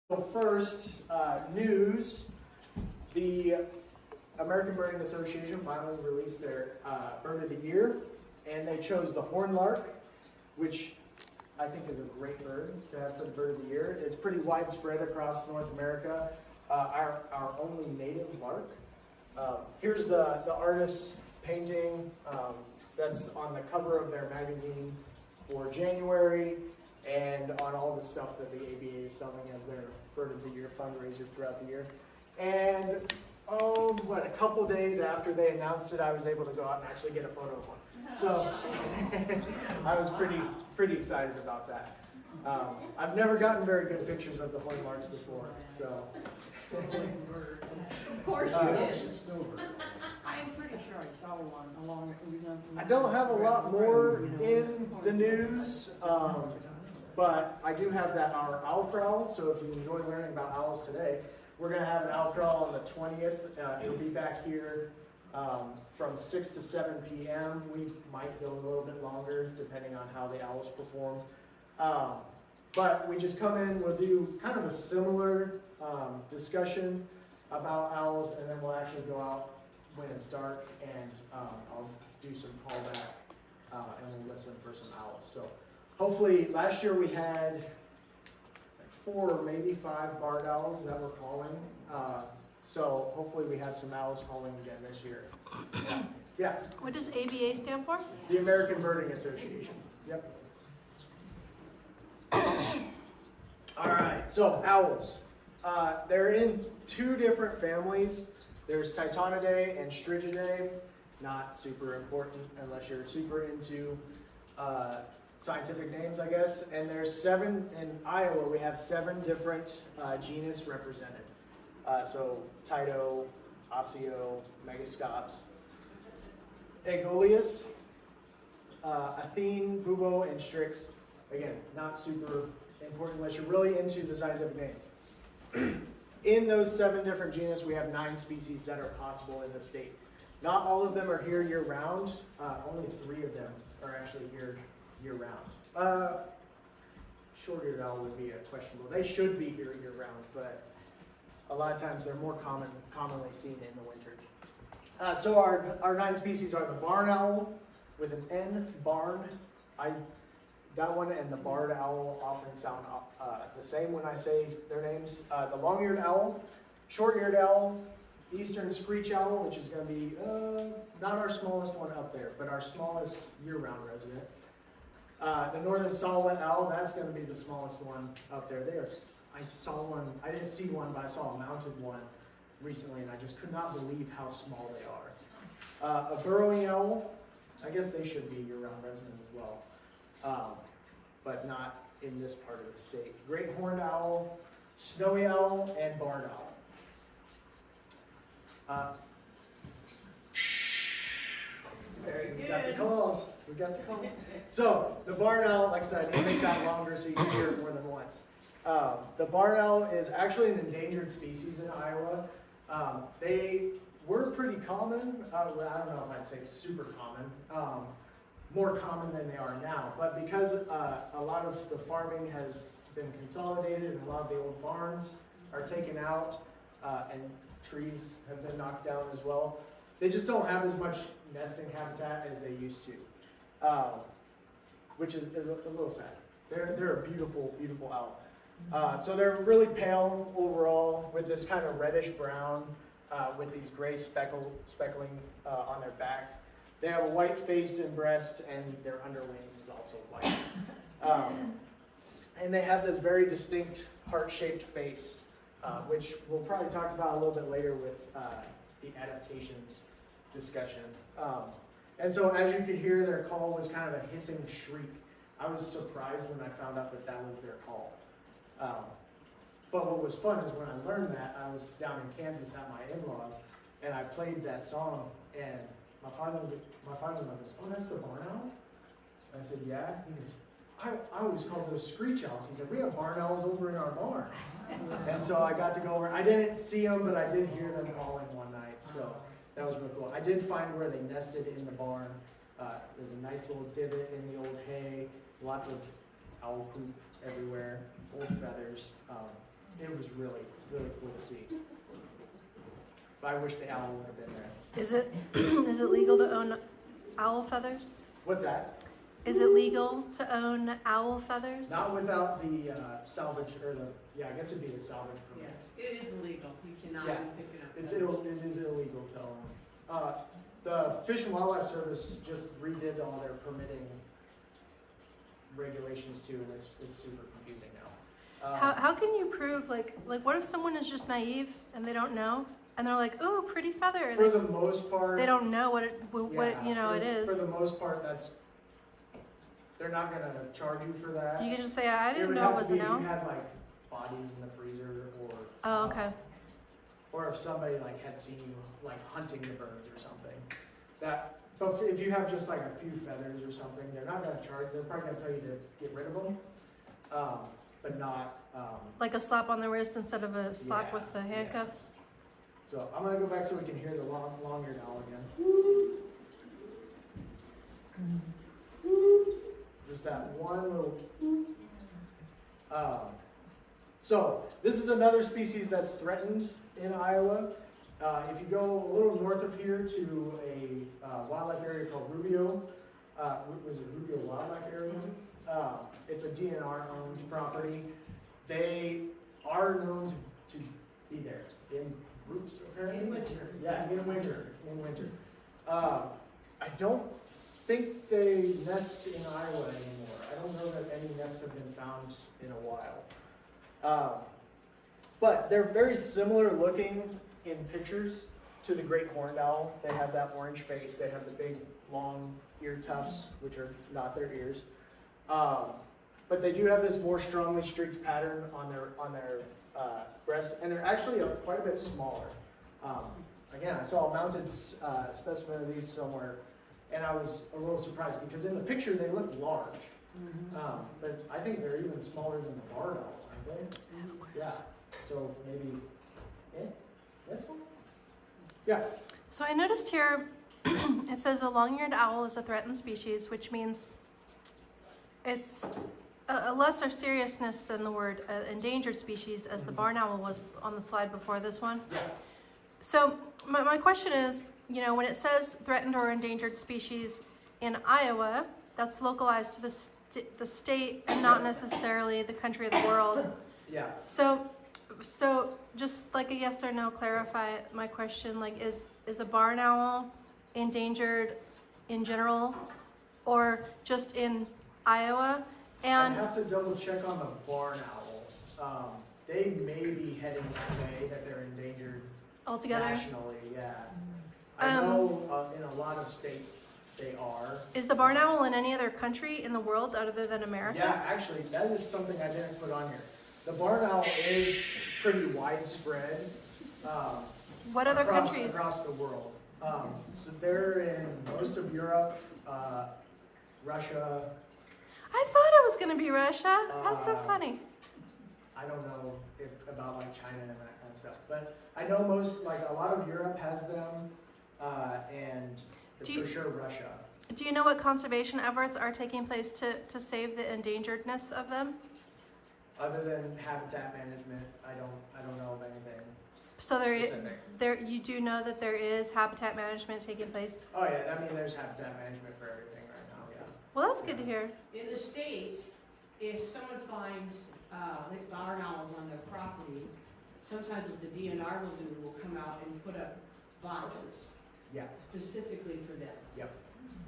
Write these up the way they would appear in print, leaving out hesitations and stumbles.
So first, news. The American Birding Association finally released their bird of the year, and they chose the horned lark, which I think is a great bird to have for the bird of the year. It's pretty widespread across North America, our only native lark. Here's the artist's painting that's on the cover of their magazine for January, and on all the stuff that the ABA is selling as their bird of the year fundraiser throughout the year. And a couple days after they announced it, I was able to go out and actually get a photo of one. So I was pretty excited about that. I've never gotten very good pictures of the horned larks before, so. Of course you did. I'm pretty sure I saw one along. I don't have a lot more in the news, but I do have that our owl prowl. So if you enjoy learning about owls today, we're going to have an owl prowl on the 20th. It'll be back here from 6 to 7 p.m. We might go a little bit longer depending on how the owls perform. But we just come in, we'll do kind of a similar discussion about owls, and then we'll actually go out when it's dark, and I'll do some callback and we'll listen for some owls. So hopefully, last year we had like 4 or maybe 5 barred owls that were calling. So hopefully we have some owls calling again this year. Yeah. What does ABA stand for? The American Birding Association. Yep. All right, so owls. They're in 2 different families. There's Titonidae and Strigidae. Not super important unless you're super into scientific names, I guess. And there's 7 in Iowa. We have 7 different genus represented. So Tyto, Osseo, Megascops, Aegolius, Athene, Bubo, and Strix. Again, not super important unless you're really into the scientific names. In those 7 different genus, we have 9 species that are possible in the state. Not all of them are here year-round. Only 3 of them are actually here year-round. Short-eared owl would be a questionable. They should be here year-round, but a lot of times they're more commonly seen in the winter. So our 9 species are the barn owl with an N, barn. That one and the barred owl often sound the same when I say their names. The long-eared owl, short-eared owl, eastern screech owl, which is going to be not our smallest one up there, but our smallest year-round resident. The northern saw-whet owl, that's going to be the smallest one up there. I saw one, I didn't see one, but I saw a mounted one recently, and I just could not believe how small they are. A burrowing owl, I guess they should be year-round resident as well. But not in this part of the state. Great horned owl, snowy owl, and barred owl. We got the calls. We got the calls. So the barred owl, like I said, I didn't make that longer so you can hear it more than once. The barred owl is actually an endangered species in Iowa. They were pretty common. I don't know if I'd say super common. More common than they are now, but because a lot of the farming has been consolidated and a lot of the old barns are taken out and trees have been knocked down as well, they just don't have as much nesting habitat as they used to, which is a little sad. They're a beautiful, beautiful owl. So they're really pale overall with this kind of reddish brown with these gray speckling on their back. They have a white face and breast, and their underwings is also white. And they have this very distinct heart-shaped face, which we'll probably talk about a little bit later with the adaptations discussion. And so as you could hear, their call was kind of a hissing shriek. I was surprised when I found out that that was their call. But what was fun is when I learned that, I was down in Kansas at my in-laws, and I played that song, and my father goes, "Oh, that's the barn owl?" And I said, "Yeah." He goes, I always call those screech owls. He said, "We have barn owls over in our barn." And so I got to go over. I didn't see them, but I did hear them calling one night. So that was really cool. I did find where they nested in the barn. There's a nice little divot in the old hay, lots of owl poop everywhere, old feathers. it was really, really cool to see. But I wish the owl would have been there. Is it legal to own owl feathers? What's that? Is it legal to own owl feathers? Not without the salvage, or I guess it'd be the salvage permit. Yes, it is illegal, you cannot Yeah. pick it up. It is illegal to own. The Fish and Wildlife Service just redid all their permitting regulations too, and it's super confusing now. How can you prove, like what if someone is just naive and they don't know? And they're like, "Ooh, pretty feather." For the most part, they don't know what it is. For the most part, they're not gonna charge you for that. You can just say, "I didn't would know have it to was be an if owl." you had like bodies in the freezer, or Oh, okay. or if somebody like had seen you like hunting the birds or something. But if you have just like a few feathers or something, they're not gonna charge. They're probably gonna tell you to get rid of them, but not. Like a slap on the wrist instead of a slap Yeah, with the handcuffs. So I'm gonna go back so we can hear the long-eared owl again. Just that one little. So this is another species that's threatened in Iowa. If you go a little north of here to a wildlife area called Rubio, was it Rubio Wildlife Area? It's a DNR-owned property. They are known to be there in groups, apparently. In winter. Yeah, in winter. I don't think they nest in Iowa anymore. I don't know that any nests have been found in a while. But they're very similar looking in pictures to the great horned owl. They have that orange face. They have the big, long ear tufts, which are not their ears. But they do have this more strongly streaked pattern on their breasts, and they're actually quite a bit smaller. Again, I saw a mounted specimen of these somewhere, and I was a little surprised because in the picture they look large, but I think they're even smaller than the barn owls, aren't they? Yeah. So maybe, that's cool. Yeah. So I noticed here it says a long-eared owl is a threatened species, which means it's a lesser seriousness than the word endangered species, as the barn owl was on the slide before this one. Yeah. So my question is, when it says threatened or endangered species in Iowa, that's localized to the state and not necessarily the country or the world. Yeah. So just like a yes or no, clarify my question. Like, is a barn owl endangered in general, or just in Iowa? And I have to double check on the barn owl. They may be heading that way, that they're endangered altogether, nationally. Yeah. I know in a lot of states they are. is the barn owl in any other country in the world other than America? Yeah, actually, that is something I didn't put on here. The barn owl is pretty widespread. What other countries? Across the world. So they're in most of Europe, Russia. I thought it was going to be Russia. That's so funny. I don't know about like China and that kind of stuff, but I know a lot of Europe has them, and for sure Russia. Do you know what conservation efforts are taking place to save the endangeredness of them? Other than habitat management, I don't know of anything So specific. you do know that there is habitat management taking place. Oh yeah, I mean there's habitat management for everything right now. Yeah. Well, that's good to hear. In the state, if someone finds like barn owls on their property, sometimes what the DNR will come out and put up boxes Yeah. specifically for them. Yep.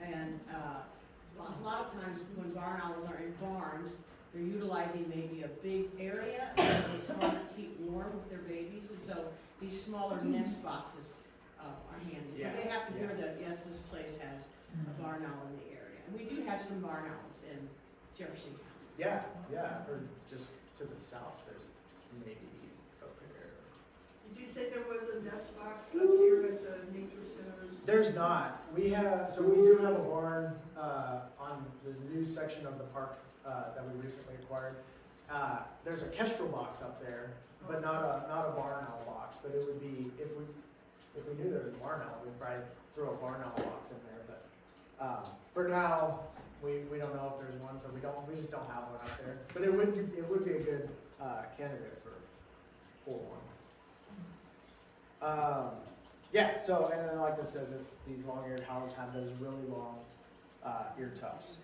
And a lot of times when barn owls are in barns, they're utilizing maybe a big area, and it's hard to keep warm with their babies, and so these smaller nest boxes are handy. Yeah, But they have to hear yeah. that, yes, this place has a barn owl in the area. And we do have some barn owls in Jefferson County. Yeah, or just to the south, there's maybe over there. Did you say there was a nest box up here at the nature centers? There's not. We do have a barn on the new section of the park that we recently acquired. There's a kestrel box up there, but not a barn owl box. But it would be if we knew there was a barn owl, we'd probably throw a barn owl box in there. But for now, we don't know if there's one, so we just don't have one out there. But it would be a good candidate for pull one. Yeah, so, and then like this says, these long-eared owls have those really long ear tufts.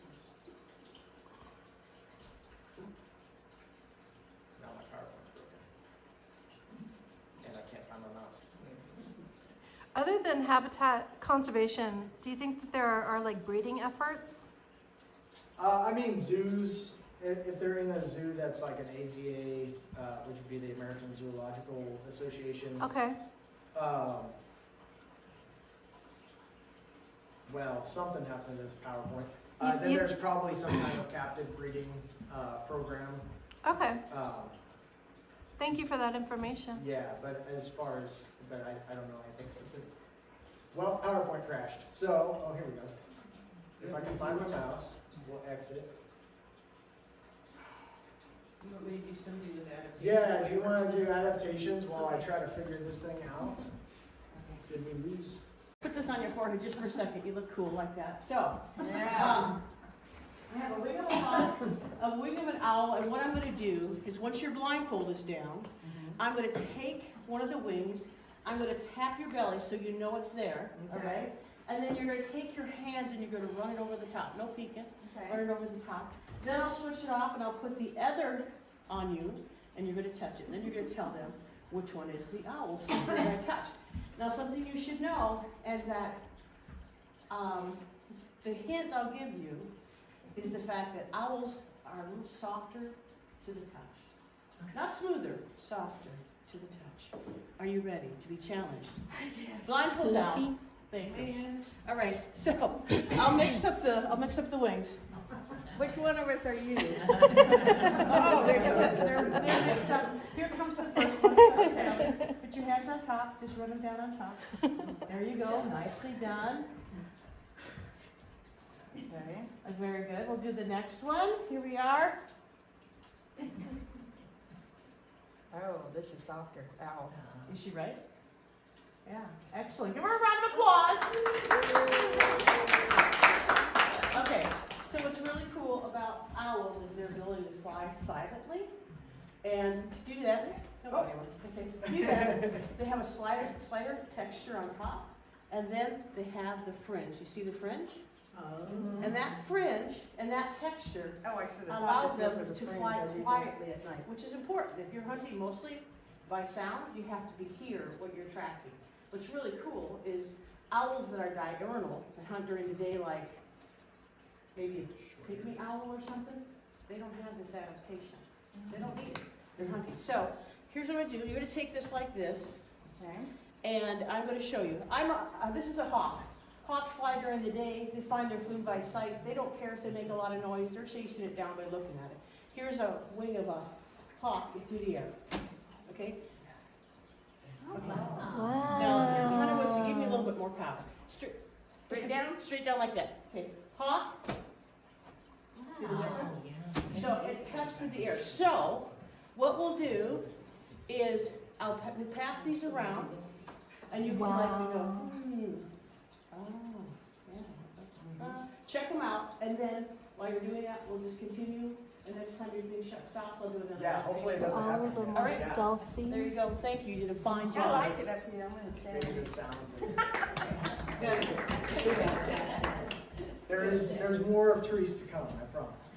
Now my PowerPoint's broken. And I can't find my mouse. Other than habitat conservation, do you think that there are like breeding efforts? I mean, zoos, if they're in a zoo that's like an AZA, which would be the American Zoological Association. Okay. Well, something happened to this PowerPoint. Then there's probably some kind of captive breeding program. Okay. Thank you for that information. Yeah, but as far as, but I don't know anything specific. Well, PowerPoint crashed. So, oh, here we go. If I can find my mouse, we'll exit. You want me to do something with adaptations? Yeah, do you want to do adaptations while I try to figure this thing out? Did we lose? Put this on your forehead just for a second. You look cool like that. So, Yeah. I have a wing of a hawk, a wing of an owl, and what I'm going to do is once your blindfold is down, I'm going to take one of the wings, I'm going to tap your belly so you know it's there, okay? And then you're going to take your hands and you're going to run it over the top. No peeking. Run it over the top. Then I'll switch it off and I'll put the other on you and you're going to touch it. And then you're going to tell them which one is the owl that I touched. Now something you should know is that the hint I'll give you is the fact that owls are a little softer to the touch. Not smoother, softer to the touch. Are you ready to be challenged? Yes. Blindfold down. Thank you. All right, so I'll mix up the wings. Which one of us are you? Oh, they're mixed up. Here comes the first one. Okay. Put your hands on top, just run them down on top. There you go, nicely done. Okay, very good. We'll do the next one. Here we are. Oh, this is softer. Ow. Is she right? Yeah, excellent. Give her a round of applause. Okay, so what's really cool about owls is their ability to fly silently. And to do that, they have a slider texture on top, and then they have the fringe. You see the fringe? And that fringe and that texture allows them to fly quietly at night, which is important. If you're hunting mostly by sound, you have to hear what you're tracking. What's really cool is owls that are diurnal, that hunt during the day, like maybe a pygmy owl or something, they don't have this adaptation. They don't need it. They're hunting. So here's what I'm going to do. You're going to take this like this, okay? And I'm going to show you. This is a hawk. Hawks fly during the day. They find their food by sight. They don't care if they make a lot of noise. They're chasing it down by looking at it. Here's a wing of a hawk through the air. Okay? Okay. Wow. Now, your hunter wants to give me a little bit more power. Straight down? Straight down like that. Okay. Hawk. See the difference? So it cuts through the air. So what we'll do is we pass these around, and you can like go, check them out, and then while you're doing that, we'll just continue. And next time your thing stops, I'll do another. Yeah, hopefully it doesn't happen. Owls are again. more right. stealthy. There you go. Thank you. You did a fine job. I like it up here. I'm gonna stand. Maybe it sounds like there's more of trees to come, I promise.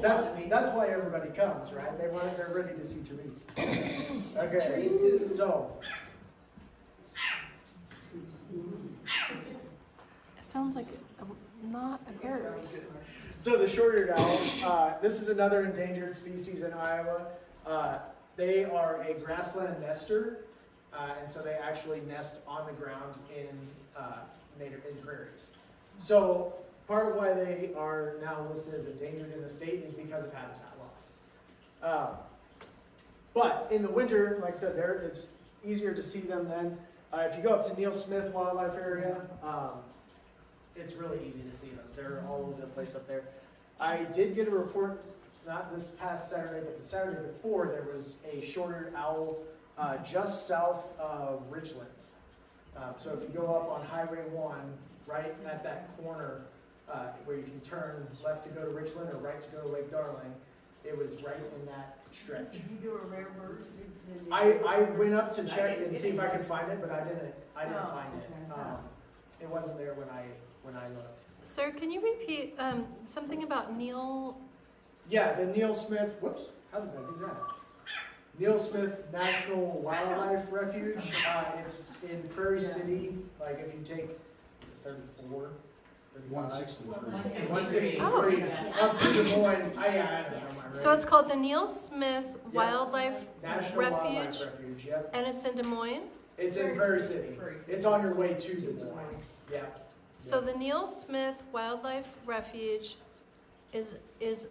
That's why everybody comes, right? They're ready to see trees. Okay, so It sounds like not a bird. So the short-eared owl, this is another endangered species in Iowa. They are a grassland nester, and so they actually nest on the ground in prairies. So part of why they are now listed as endangered in the state is because of habitat loss. But in the winter, like I said, it's easier to see them then. If you go up to Neil Smith Wildlife Area, it's really easy to see them. They're all over the place up there. I did get a report, not this past Saturday, but the Saturday before, there was a short-eared owl just south of Richland. So if you go up on Highway 1, right at that corner where you can turn left to go to Richland or right to go to Lake Darling, It was right in that stretch. Did you do a rare bird? I went up to check and see if I could find it, but I didn't find it. It wasn't there when I looked. Sir, can you repeat something about Neil? Yeah, the Neil Smith, whoops, how did I do that? Neil Smith National Wildlife Refuge. It's in Prairie City, like if you take 34, 163 up to Des Moines. I don't know my So it's called the Neil Smith Yep. Wildlife National Refuge, Wildlife Refuge, yep. and it's in Des Moines. It's in Prairie City. It's on your way to Des Moines. Yeah. So the Neil Smith Wildlife Refuge is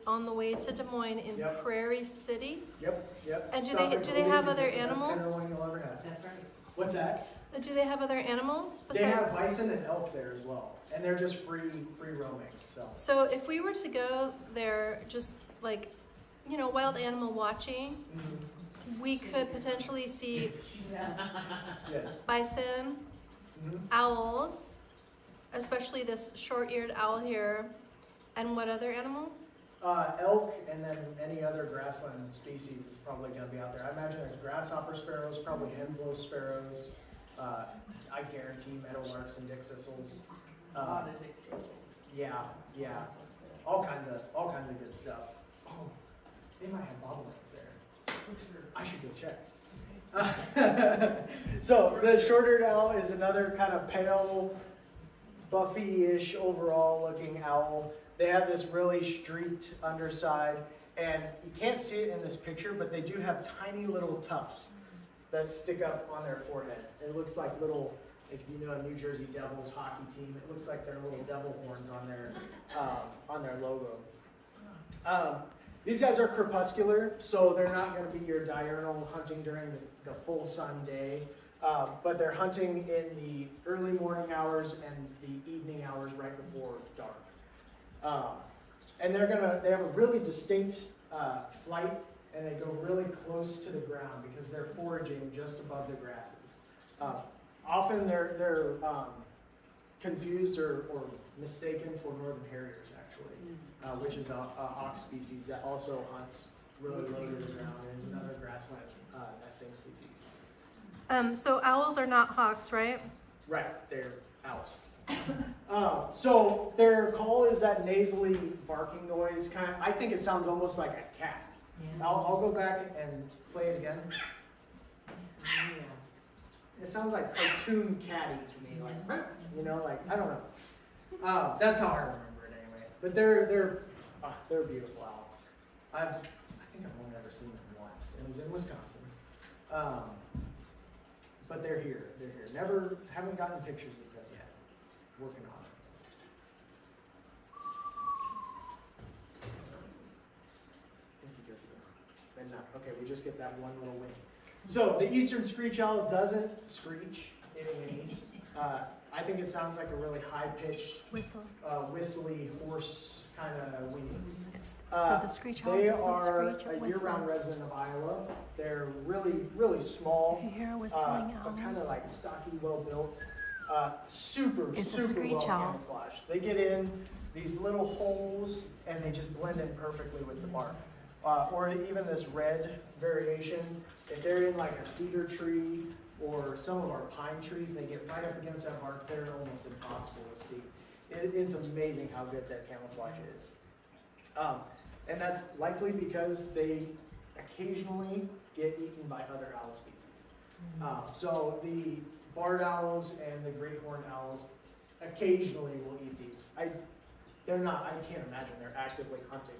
on the way to Des Moines in Yep. Prairie City. Yep. And do Stop they- at do they have Willie's and other get the best animals? tenderloin you'll ever have. That's right. What's that? Do they have other animals They have besides? bison and elk there as well, and they're just free roaming. So So if we were to go there, just like, wild animal watching, we could potentially see yes. bison, Mhm. owls, especially this short-eared owl here, and what other animal? Elk and then any other grassland species is probably going to be out there. I imagine there's grasshopper sparrows, probably Henslow sparrows. I guarantee meadowlarks and dick thistles. Yeah. All kinds of good stuff. Oh, they might have bobolinks there. I should go check. So the short-eared owl is another kind of pale, buffy-ish overall looking owl. They have this really streaked underside, and you can't see it in this picture, but they do have tiny little tufts that stick up on their forehead. It looks like little, if you know a New Jersey Devils hockey team, it looks like their little devil horns on their logo. These guys are crepuscular, so they're not going to be your diurnal hunting during the full sun day, but they're hunting in the early morning hours and the evening hours right before dark. And they have a really distinct flight, and they go really close to the ground because they're foraging just above the grasses. Often they're confused or mistaken for northern harriers, actually, which is a hawk species that also hunts really low to the ground and is another grassland nesting species. So owls are not hawks, right? Right, they're owls. So their call is that nasally barking noise. I think it sounds almost like a cat. I'll go back and play it again. It sounds like cartoon catty to me, like I don't know. That's how I remember it anyway. But they're a beautiful owl. I think I've only ever seen them once. It was in Wisconsin. But they're here. Haven't gotten pictures of them yet. Working on it. I think he goes there. And not. Okay, we just get that one little wing. So the eastern screech owl doesn't screech, it whinnies. I think it sounds like a really high-pitched, Whistle. whistly horse kind of whinny. So the screech owl They doesn't are screech or a whistle. year-round resident of Iowa. They're really, really small, If you hear a whistling but kind owl, of like stocky, well-built, super It's a super screech well owl. camouflaged. They get in these little holes and they just blend in perfectly with the bark. Or even this red variation. If they're in like a cedar tree or some of our pine trees, they get right up against that bark. They're almost impossible to see. It's amazing how good that camouflage is. And that's likely because they occasionally get eaten by other owl species. So the barred owls and the great horned owls occasionally will eat these. I can't imagine they're actively hunting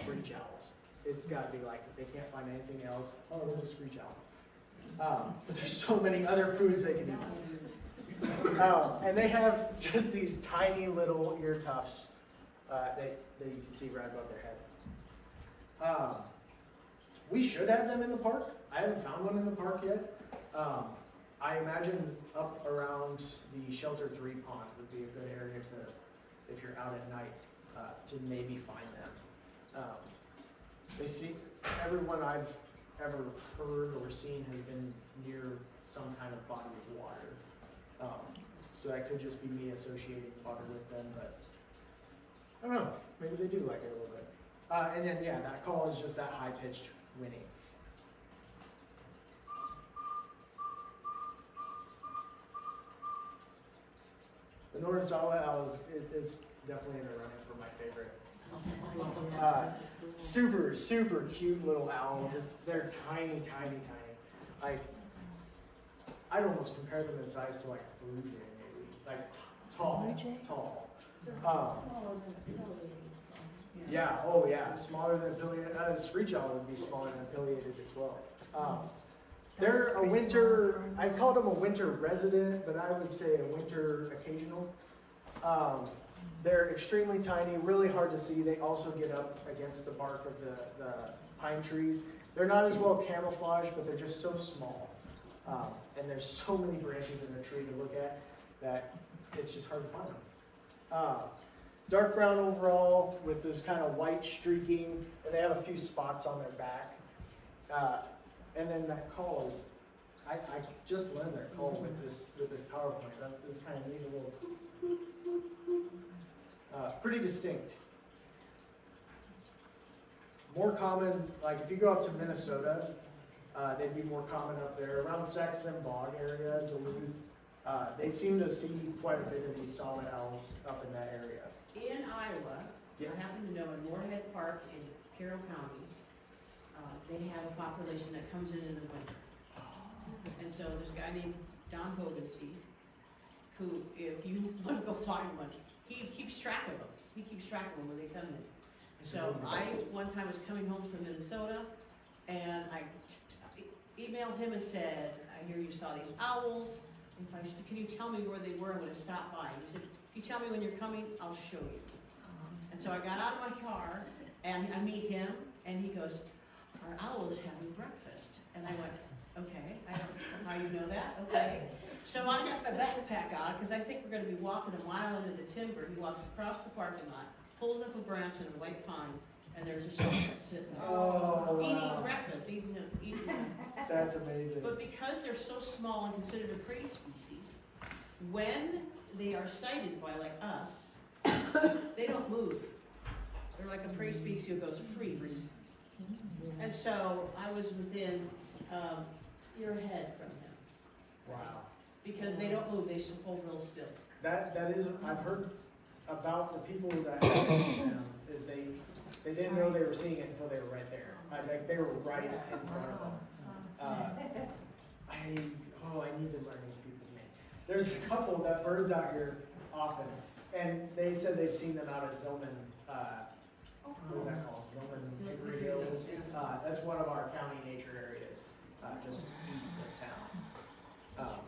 screech owls. It's got to be like if they can't find anything else. Oh, there's a screech owl. But there's so many other foods they can eat. And they have just these tiny little ear tufts that you can see right above their head. We should have them in the park. I haven't found one in the park yet. I imagine up around the Shelter 3 pond would be a good area to, if you're out at night, to maybe find them. Everyone I've ever heard or seen has been near some kind of body of water. So that could just be me associating water with them, but I don't know, maybe they do like it a little bit. And then, yeah, that call is just that high-pitched whinny. The northern owl is definitely in the running for my favorite. Super, super cute little owl. Just they're tiny, tiny, tiny. Like I'd almost compare them in size to like a blue jay, maybe. Like tall, tall. Yeah. Oh yeah. Smaller than a pileated. The screech owl would be smaller than a pileated as well. They're a winter. I called them a winter resident, but I would say a winter occasional. They're extremely tiny, really hard to see. They also get up against the bark of the pine trees. They're not as well camouflaged, but they're just so small. And there's so many branches in the tree to look at that it's just hard to find them. Dark brown overall with this kind of white streaking, and they have a few spots on their back. And then that call is, I just learned their call with this PowerPoint. This kind of neat little, pretty distinct. More common, like if you go up to Minnesota, they'd be more common up there. Around Saxon Bog area, Duluth, they seem to see quite a bit of these solid owls up in that area. In Iowa, Yes. I happen to know in Moorhead Park in Carroll County, they have a population that comes in the winter. And so there's a guy named Don Hoganseed, who, if you want to go find one, he keeps track of them. He keeps track of them when they come in. So I, one time was coming home from Minnesota, and I emailed him and said, I hear you saw these owls. Can you tell me where they were when I stopped by? He said, if you tell me when you're coming, I'll show you. And so I got out of my car, and I meet him, and he goes, our owl is having breakfast. And I went, okay, I don't know how you know that, okay. So I got my backpack on, because I think we're gonna be walking a mile into the timber. He walks across the parking lot, pulls up a branch in a white pine, and there's a squirrel sitting there. Oh, Eating wow. breakfast, eating. That's amazing. But because they're so small and considered a prey species, when they are sighted by like us, they don't move. They're like a prey species who goes freeze. And so I was within your head from him. Wow. Because they don't move, they just hold real still. That is, I've heard about the people that have seen them, is they didn't know they were seeing it until they were right there. Like they were right in front of them. I need to learn these people's names. There's a couple that birds out here often, and they said they've seen them out at Zillman, what is that called? Zillman Hickory Hills. That's one of our county nature areas, just east of town.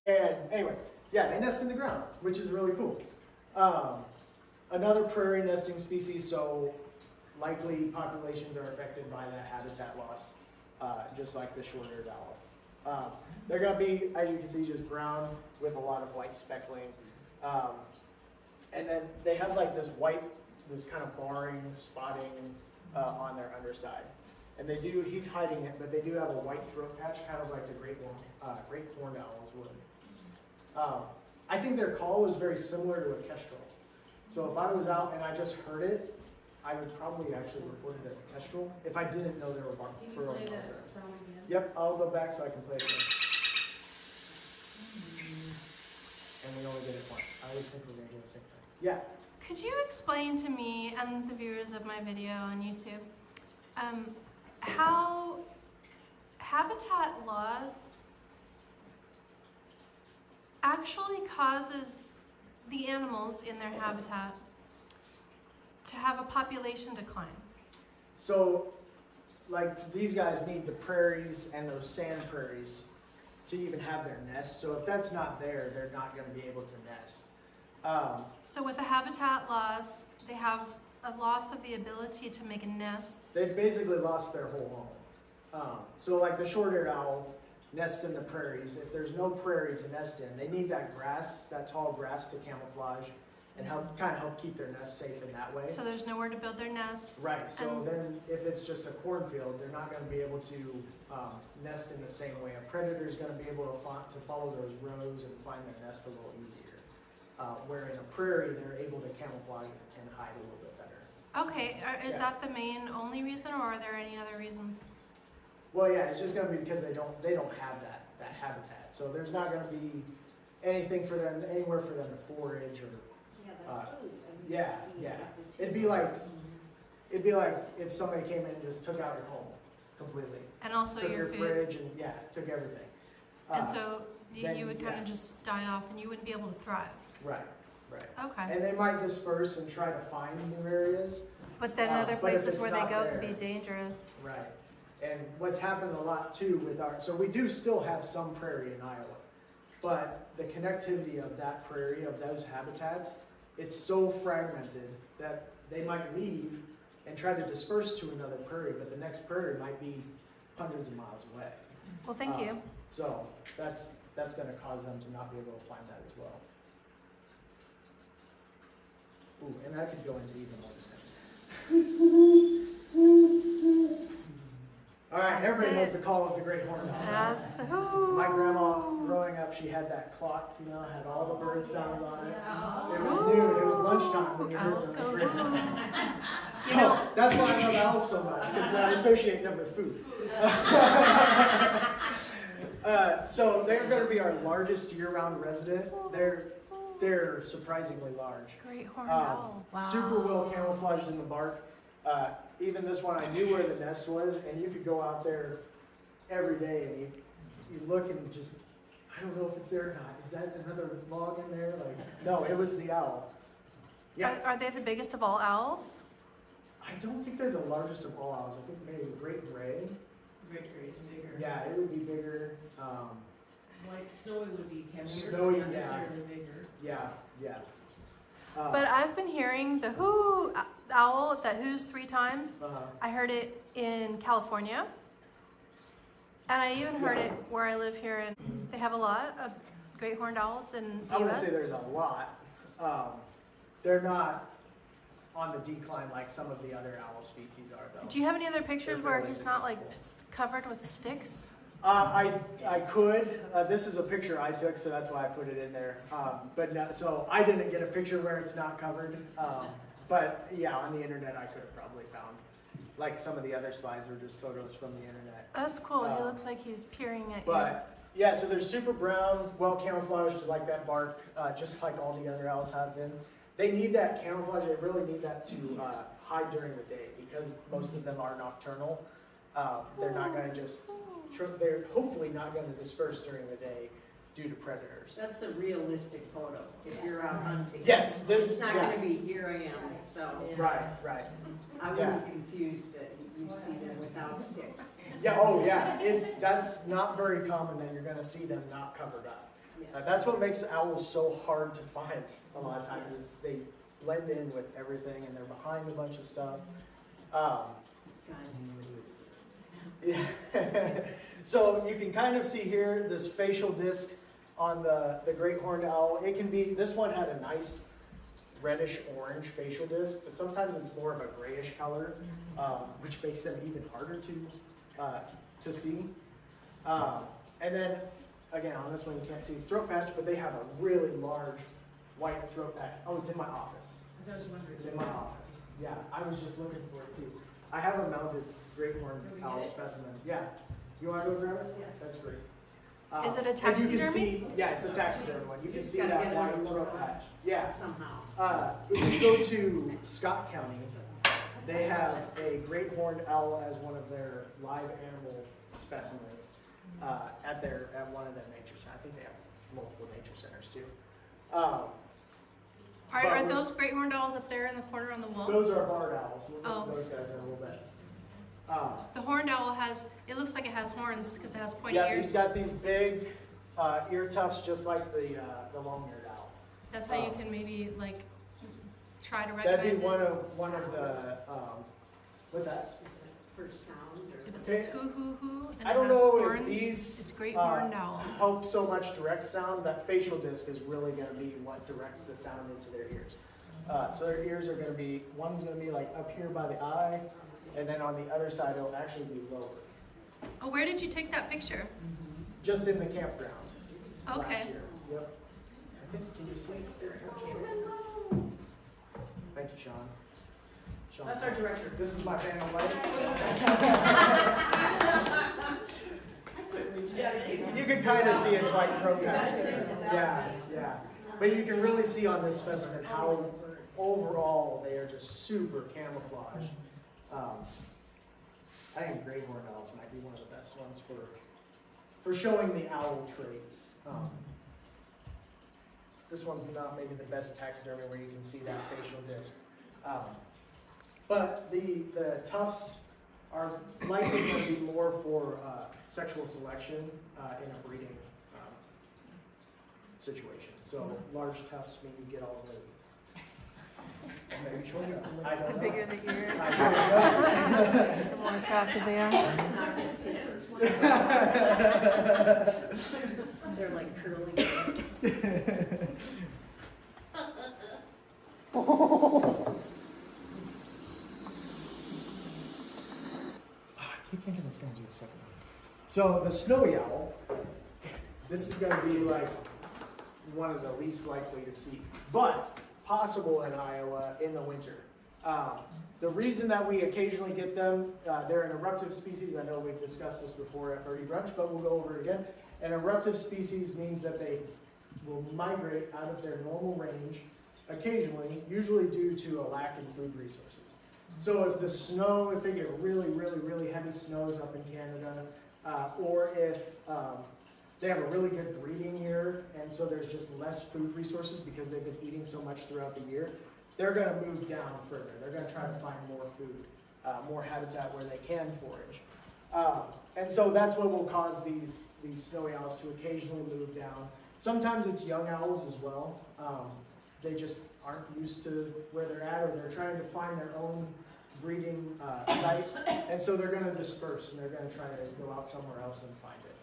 And anyway, yeah, they nest in the ground, which is really cool. Another prairie nesting species, so likely populations are affected by that habitat loss, just like the short-eared owl. They're going to be, as you can see, just brown with a lot of white speckling. And then they have like this white, this kind of barring, spotting on their underside. And they do, he's hiding it, but they do have a white throat patch, kind of like the great horned owls would. I think their call is very similar to a kestrel. So if I was out and I just heard it, I would probably actually report it as a kestrel if I didn't know there were burrowing owls there. Yep, I'll go back so I can play it again. And we only did it once. I always think we're going to do the same thing. Yeah. Could you explain to me and the viewers of my video on YouTube how habitat loss actually causes the animals in their habitat to have a population decline? So, like, these guys need the prairies and those sand prairies to even have their nests. So if that's not there, they're not going to be able to nest. So with the habitat loss, they have a loss of the ability to make a nest. They've basically lost their whole home. So like the short-eared owl nests in the prairies. If there's no prairie to nest in, they need that grass, that tall grass to camouflage and help keep their nest safe in that way. So there's nowhere to build their nests. Right, so and then if it's just a cornfield, they're not going to be able to nest in the same way. A predator is going to be able to follow those rows and find their nest a little easier. Where in a prairie, they're able to camouflage and hide a little bit better. Okay, is Yeah. that the main only reason, or are there any other reasons? Well, yeah, it's just gonna be because they don't have that habitat. So there's not gonna be anything for them, anywhere for them to forage or, yeah. It'd be like if somebody came in and just took out your home completely. And also Took your your food? fridge and, yeah, took everything. And so then, you would kind yeah. of just die off and you wouldn't be able to thrive? Right. Okay. And they might disperse and try to find new areas. But then other but if places it's where they not go there- could be dangerous. Right. And what's happened a lot too with so we do still have some prairie in Iowa, but the connectivity of that prairie, of those habitats, it's so fragmented that they might leave and try to disperse to another prairie, but the next prairie might be hundreds of miles away. Well, thank you. So that's gonna cause them to not be able to find that as well. Ooh, and that could go into even more discussion. All right, everybody knows the call of the great horned owl. That's the My grandma, growing up, she had that clock, had all the bird sounds on it. It was noon, it was lunchtime when you heard Owls the go great home. horned owl. So that's why I love owls so much, because I associate them with food. So they're going to be our largest year-round resident. They're surprisingly large. Great horned owl. Wow. Super well camouflaged in the bark. Even this one, I knew where the nest was, and you could go out there every day and you look and just, I don't know if it's there or not. Is that another log in there? No, it was the owl. Yeah, Are they the biggest of all owls? I don't think they're the largest of all owls. I think maybe great gray. Great Gray's bigger. Yeah, it would be bigger. White snowy would be heavier, Snowy, not yeah. necessarily bigger. Yeah. But I've been hearing the hoo owl that hoos 3 times. I heard it in California. And I even heard it where I live here, and they have a lot of great horned owls in the I wouldn't US. say there's a lot. They're not on the decline like some of the other owl species are, though. Do you have any other pictures They're where fairly he's not like successful. covered with sticks? I could. This is a picture I took, so that's why I put it in there. But no, so I didn't get a picture where it's not covered. But yeah, on the internet I could have probably found. Like some of the other slides were just photos from the internet. That's cool. He looks like he's peering at you. But yeah, so they're super brown, well camouflaged like that bark, just like all the other owls have been. They need that camouflage. They really need that to hide during the day because most of them are nocturnal. They're not going to just. They're hopefully not going to disperse during the day due to predators. That's a realistic photo, if you're out hunting. Yes, this, It's not yeah. gonna be, here I am, so Right. I wouldn't be confused that you see them without sticks. Yeah, oh yeah, that's not very common that you're gonna see them not covered up. Yes. That's what makes owls so hard to find a lot of times is they blend in with everything and they're behind a bunch of stuff. Yeah. So you can kind of see here this facial disc on the great horned owl. It can be, this one had a nice reddish orange facial disc, but sometimes it's more of a grayish color, which makes them even harder to see. And then again, on this one you can't see his throat patch, but they have a really large white throat patch. Oh, it's in my office. I was wondering. It's in my office. Yeah, I was just looking for it too. I have a mounted great horned Can we owl get it? specimen. Yeah. You want to go grab it? Yeah. That's great. Is it a And you can taxidermy? see, yeah, it's a taxidermy one. You can Just see gotta that get it white on the throat lower patch. Yeah. Somehow. If you go to Scott County, they have a great horned owl as one of their live animal specimens at one of their nature centers. I think they have multiple nature centers too. Are those great horned owls up there in the corner on the wall? Those are barred owls. We'll get Oh. to those guys in a little bit. The horned owl it looks like it has horns because it has pointy Yeah, he's ears. got these big ear tufts just like the long-eared owl. That's how you can maybe like try to recognize That'd be it. one of the what's that? Is that for sound If or? it says hoo hoo hoo and I don't it has know horns, if these it's great horned owl. help so much direct sound. That facial disc is really going to be what directs the sound into their ears. So their ears are going to be, one's going to be like up here by the eye, and then on the other side it'll actually be lower. Oh, where did you take that picture? Just in the campground. Okay. Last year. Yep. I think, can you see it? Thank you, Sean. Sean. That's our director. This is my panel light. You can kind of see its white throat patch there. Yeah. But you can really see on this specimen how overall they are just super camouflaged. I think gray horned owls might be one of the best ones for showing the owl traits. This one's not maybe the best taxidermy where you can see that facial disc. But the tufts are likely going to be more for sexual selection in a breeding situation. So large tufts mean you get all the ladies. Maybe short tufts. I don't The know. bigger the ears, I don't know. the more attractive they are. That's not good too. They're like curly. I keep thinking it's going to do a second one. So the snowy owl, this is going to be like one of the least likely to see, but possible in Iowa in the winter. The reason that we occasionally get them, they're an eruptive species. I know we've discussed this before at Birdie Brunch, but we'll go over it again. An eruptive species means that they will migrate out of their normal range occasionally, usually due to a lack in food resources. So if the snow, if they get really, really, really heavy snows up in Canada, or if they have a really good breeding year, and so there's just less food resources because they've been eating so much throughout the year, they're going to move down further. They're going to try to find more food, more habitat where they can forage. And so that's what will cause these snowy owls to occasionally move down. Sometimes it's young owls as well. They just aren't used to where they're at, or they're trying to find their own breeding site, and so they're going to disperse, and they're going to try to go out somewhere else and find it.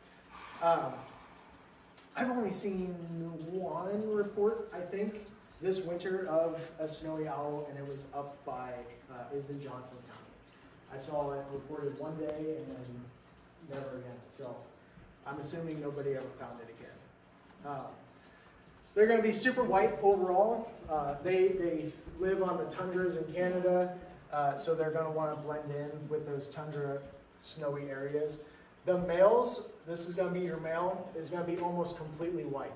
I've only seen one report, I think, this winter of a snowy owl, and it was up by, it was in Johnson County. I saw it reported one day and then never again, so I'm assuming nobody ever found it again. They're going to be super white overall. They live on the tundras in Canada, so they're going to want to blend in with those tundra snowy areas. The males, this is going to be your male, is going to be almost completely white.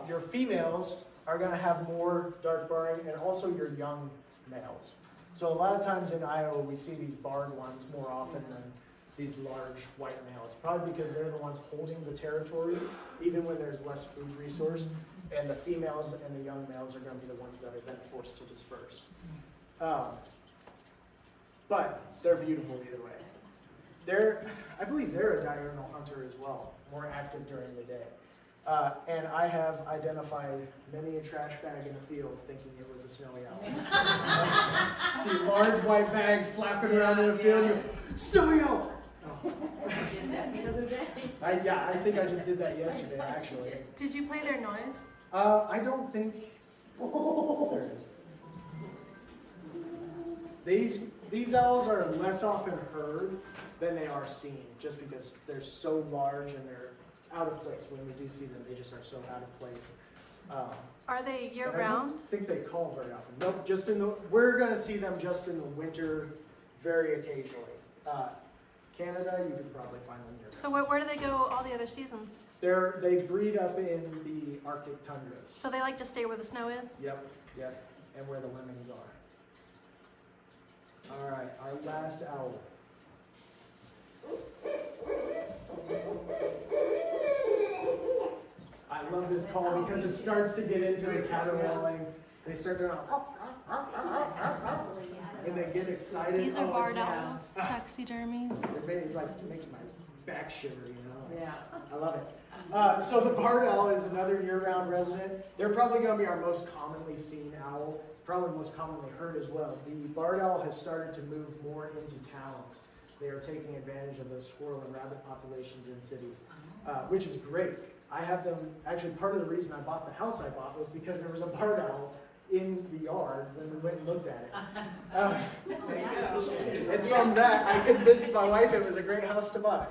Your females are going to have more dark barring, and also your young males. So a lot of times in Iowa, we see these barred ones more often than these large white males, probably because they're the ones holding the territory, even when there's less food resource, and the females and the young males are going to be the ones that are then forced to disperse. But they're beautiful either way. I believe they're a diurnal hunter as well, more active during the day. And I have identified many a trash bag in the field thinking it was a snowy owl. See large white bags flapping around in the field, snowy owl! Oh. I did that the other day. I think I just did that yesterday, actually. Did you play their noise? I don't think. There it is. These owls are less often heard than they are seen, just because they're so large and they're out of place. When we do see them, they just are so out of place. Are they year But I round? don't think they call very often. Nope, we're going to see them just in the winter, very occasionally. Canada, you can probably find them year round. So where do they go all the other seasons? They breed up in the Arctic tundras. So they like to stay where the snow is? Yep, and where the lemmings are. All right, our last owl. I love this call because it starts to get into the caterwauling. They start doing and they get excited. These are Oh, barred it's- owls, taxidermies. It makes my back shiver, you know? Yeah. I love it. So the barred owl is another year-round resident. They're probably going to be our most commonly seen owl, probably most commonly heard as well. The barred owl has started to move more into towns. They are taking advantage of those squirrel and rabbit populations in cities, which is great. I have them, actually part of the reason I bought the house I bought was because there was a barred owl in the yard when we went and looked at it. And from that, I convinced my wife it was a great house to buy.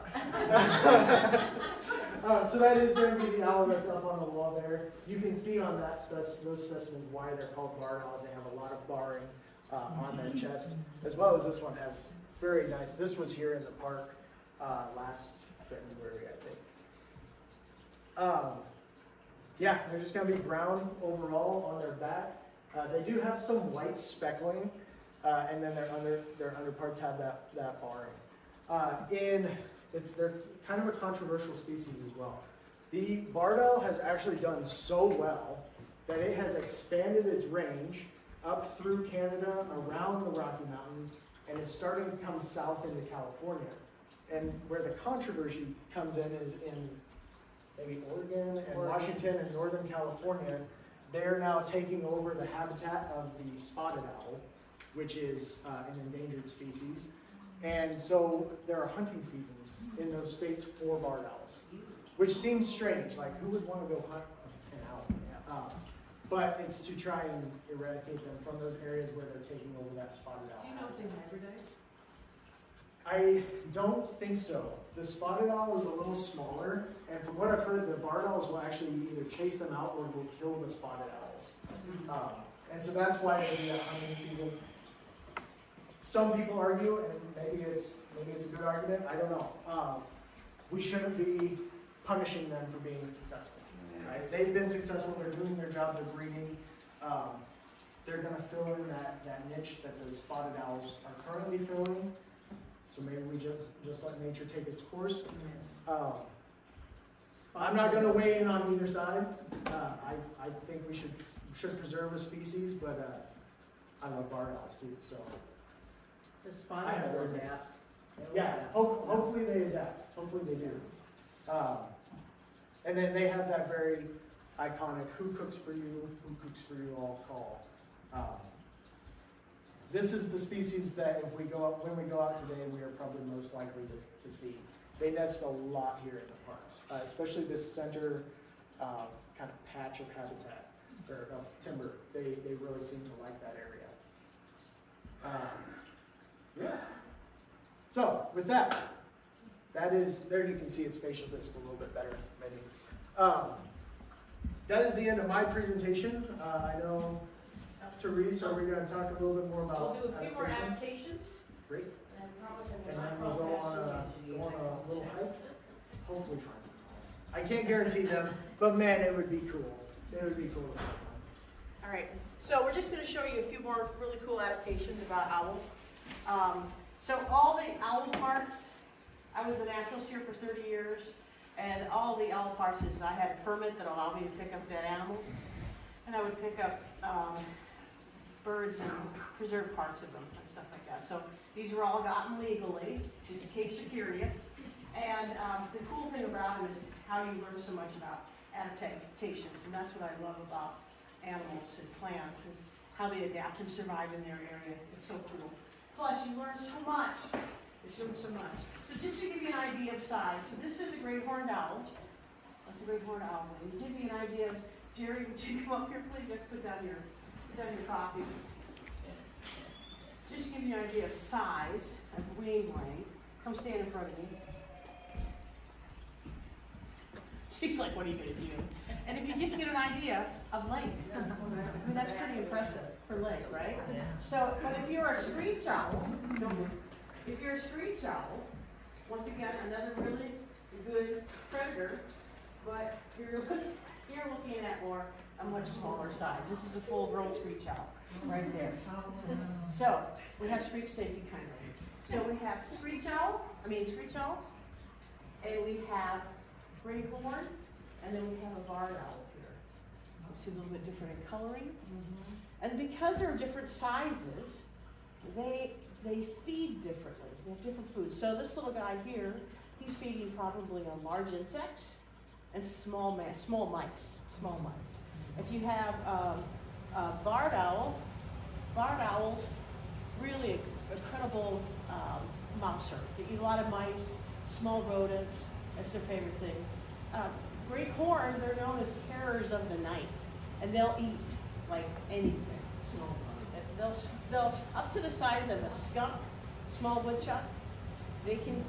So that is going to be the owl that's up on the wall there. You can see on that those specimens why they're called barred owls. They have a lot of barring, on their chest, as well as this one has very nice. This was here in the park last February, I think. Yeah, they're just gonna be brown overall on their back. They do have some white speckling, and then their underparts have that barring. They're kind of a controversial species as well. The barred owl has actually done so well that it has expanded its range up through Canada, around the Rocky Mountains, and is starting to come south into California. And where the controversy comes in is in maybe Oregon and Washington and Northern California. They're now taking over the habitat of the spotted owl, which is an endangered species. And so there are hunting seasons in those states for barred owls, which seems strange. Like, who would want to go hunt an owl? But it's to try and eradicate them from those areas where they're taking over that spotted owl. Do you know if they hybridize? I don't think so. The spotted owl is a little smaller, and from what I've heard, the barred owls will actually either chase them out or will kill the spotted owls. And so that's why they do that hunting season. Some people argue, and maybe it's a good argument, I don't know. We shouldn't be punishing them for being successful. Right? They've been successful, they're doing their job, they're breeding. They're gonna fill in that niche that the spotted owls are currently filling. So maybe we just let nature take its course. I'm not going to weigh in on either side. I think we should preserve a species, but I love barred owls too. So The spotted owl adapt. yeah, hopefully they adapt. Hopefully they do. And then they have that very iconic "Who cooks for you? Who cooks for you all" call. This is the species that when we go out today, we are probably most likely to see. They nest a lot here in the parks, especially this center kind of patch of habitat or of timber. They really seem to like that area. Yeah. So with that is there. You can see its facial disc a little bit better, maybe. That is the end of my presentation. I know. Therese, are we going to talk a little bit more about We'll do a few more adaptations. Great. And probably And then we'll go on a little hike. Hopefully find some owls. I can't guarantee them, but man, it would be cool. It would be cool to have one. All right, so we're just going to show you a few more really cool adaptations about owls. So all the owl parks, I was a naturalist here for 30 years, and all the owl parks is I had a permit that allowed me to pick up dead animals, and I would pick up birds and preserve parts of them and stuff like that. So these were all gotten legally, just in case you're curious. And the cool thing about them is how you learn so much about adaptations, and that's what I love about animals and plants, is how they adapt and survive in their area. It's so cool. Plus, you learn so much. There's so much. So just to give you an idea of size, so this is a great horned owl. That's a great horned owl. And to give you an idea of, Jerry, would you come up here, please? Just put down your coffee. Just to give you an idea of size, of wing length. Come stand in front of me. Steve's like, what are you going to do? And if you just get an idea of length, I mean, that's pretty impressive for length, right? So, but if you're a screech owl, once again, another really good predator, but you're looking at a much smaller size. This is a full-grown screech owl, right there. So, we have screech snaky kind of. So we have screech owl, and we have gray horn, and then we have a barred owl here. See a little bit different in coloring. And because they're different sizes, they feed differently. They have different foods. So this little guy here, he's feeding probably on large insects and small mice. If you have a barred owls, really incredible mouser. They eat a lot of mice, small rodents. That's their favorite thing. Great horn, they're known as terrors of the night, and they'll eat like anything. They'll up to the size of a skunk, small woodchuck. They can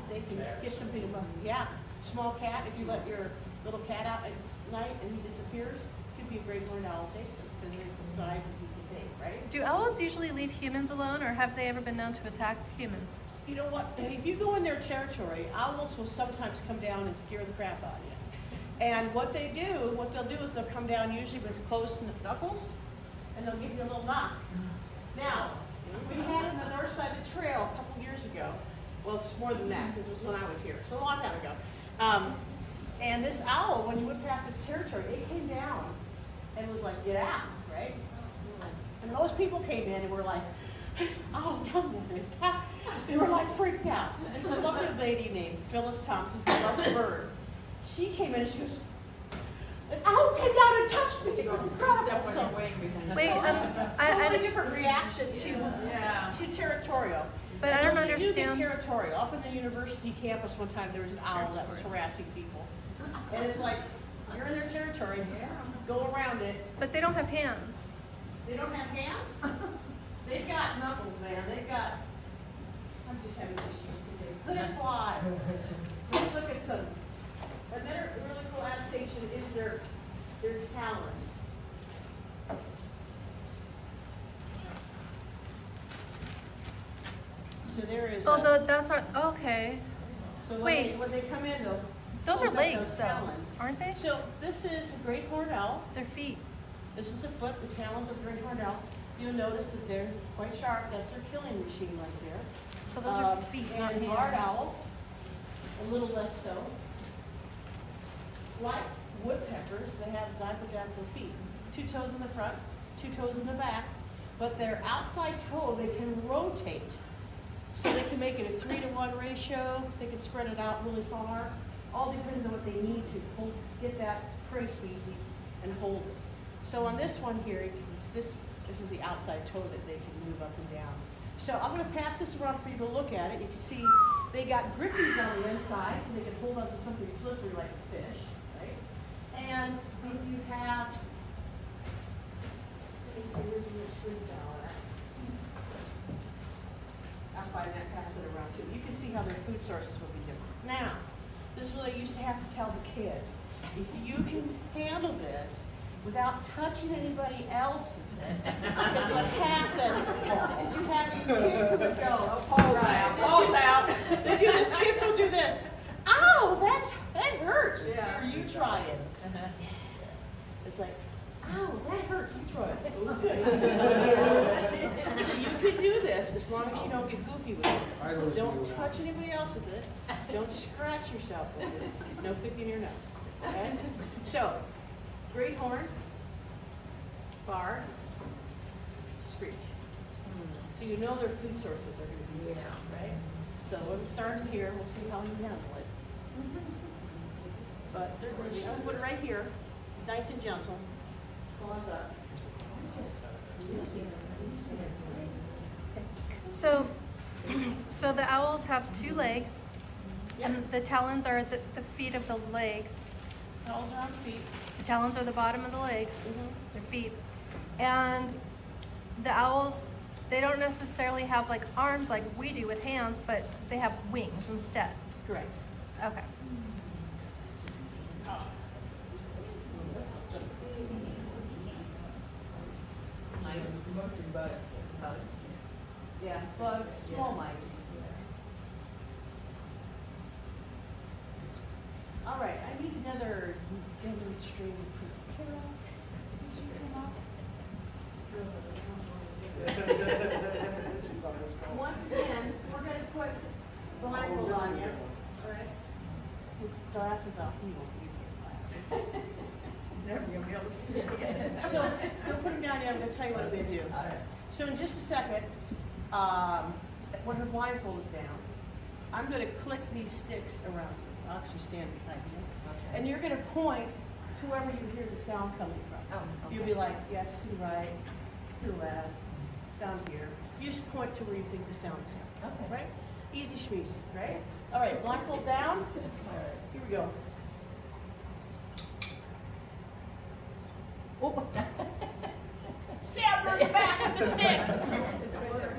get something above. Yeah, small cat. If you let your little cat out at night and he disappears, could be a great horned owl takes him because there's the size that he can take. right? Do owls usually leave humans alone, or have they ever been known to attack humans? You know what, if you go in their territory, owls will sometimes come down and scare the crap out of you. And what they'll do is they'll come down usually with closed knuckles, and they'll give you a little knock. Now, we had it on the north side of the trail a couple years ago. Well, it's more than that, because it was when I was here, so a long time ago. And this owl, when you went past its territory, it came down and was like, get out, right? And most people came in and were like, there's an owl down there. They were like freaked out. There's a lovely lady named Phyllis Thompson who loves bird. She came in and she goes, an owl came down and touched me. It was incredible. So, Wait, totally different reaction to territorial. But I don't You do get understand. territorial. Up in the university campus one time, there was an owl that was harassing people. And it's like, you're in their territory, go around it. But they don't have hands. They don't have hands? They've got knuckles, man. They've got, I'm just having issues today. Let it fly. Let's look at some. Another really cool adaptation is their talons. So there is. Oh, that's our, okay. So wait. when they come in, though. Those are close up legs, those though, talons. aren't they? So this is a great horned owl. Their feet. This is a foot, the talons of the great horned owl. You'll notice that they're quite sharp. That's their killing machine right there. So those are feet, not And barred hands. owl, a little less so. Like woodpeckers, they have zygodactyl feet. 2 toes in the front, 2 toes in the back, but their outside toe, they can rotate. So they can make it a 3-to-1 ratio. They can spread it out really far. All depends on what they need to get that prey species and hold it. So on this one here, this is the outside toe that they can move up and down. So I'm going to pass this around for you to look at it. You can see they got grippies on the inside, so they can hold on to something slippery like a fish, right? And if you have, let me see, where's the screens out at? I'll find that, pass it around too. You can see how their food sources will be different. Now, this is what I used to have to tell the kids. If you can handle this without touching anybody else with it, because what happens is you have these kids who would go, Paul's out. they do this, kids will do this. Ow, that hurts. Yeah. Here, you try it. It's like, ow, that hurts, you try it. Oh, good. So you can do this as long as you don't get goofy with it. Don't touch anybody else with it. Don't scratch yourself with it. No picking your nose. Okay? So, great horn, barred, screech. So you know their food sources are going to be right? So we'll start in here. We'll see how you handle it. But they're going to put it right here, nice and gentle. Pause up. So the owls have 2 legs, Yep. and the talons are the feet of the legs. Owls are on feet. The talons are the bottom of the legs, Mm-hmm. their feet. And the owls, they don't necessarily have like arms like we do with hands, but they have wings instead. Correct. Okay. Yes, bugs, small mice. All right, I need another demonstrating proof. Carol, did you come up? She's on this call. Once again, we're going to put blindfold on you. All right? With glasses off, you won't need these glasses. Never gonna be able to see it again. So, we'll put them down here, I'm gonna tell you what I'm gonna do. So in just a second, when her blindfold is down, I'm gonna click these sticks around you. I'll actually stand behind you. And you're gonna point to wherever you hear the sound coming from. Oh, okay. You'll be like, yeah, it's to the right, to the left, down here. You just point to where you think the sound is coming. Okay. Right? Easy schmeezy, right? All right, blindfold down. Here we go. Oh. Stab her in the back with the stick. It's right there.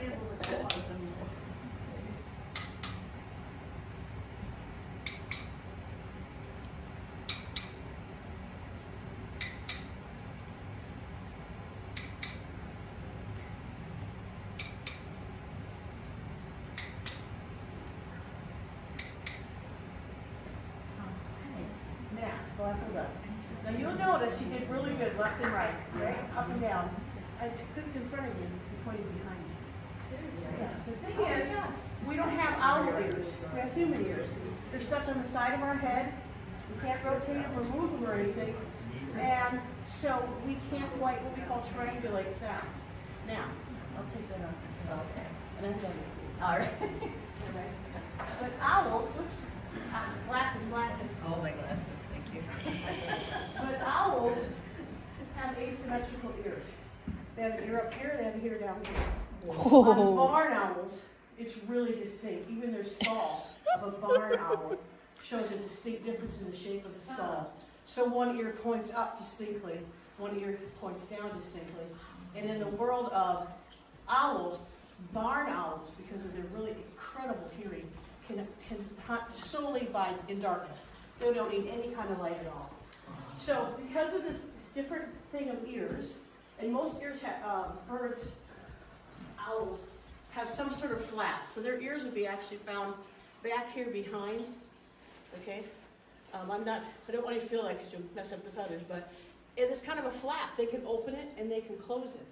left and left. Now you'll notice she did really good left and right, right? Up and down. I clicked in front of you and pointed behind you. Yeah. The thing is, we don't have owl ears. We have human ears. They're stuck on the side of our head. We can't rotate them or move them or anything. And so we can't quite what we call triangulate sounds. Now, I'll take that off. Okay. And I'm done with you. All right. But owls, oops, glasses. Oh, my glasses, thank you. But owls have asymmetrical ears. They have an ear up here, they have an ear down here. On barn owls, it's really distinct. Even their skull of a barn owl shows a distinct difference in the shape of the skull. So one ear points up distinctly, one ear points down distinctly. And in the world of owls, barn owls, because of their really incredible hearing, can hunt solely in darkness. They don't need any kind of light at all. So because of this different thing of ears, and most ears have, birds, owls, have some sort of flap. So their ears would be actually found back here behind, okay? I don't want you to feel like you'll mess up with others, but it is kind of a flap. They can open it and they can close it.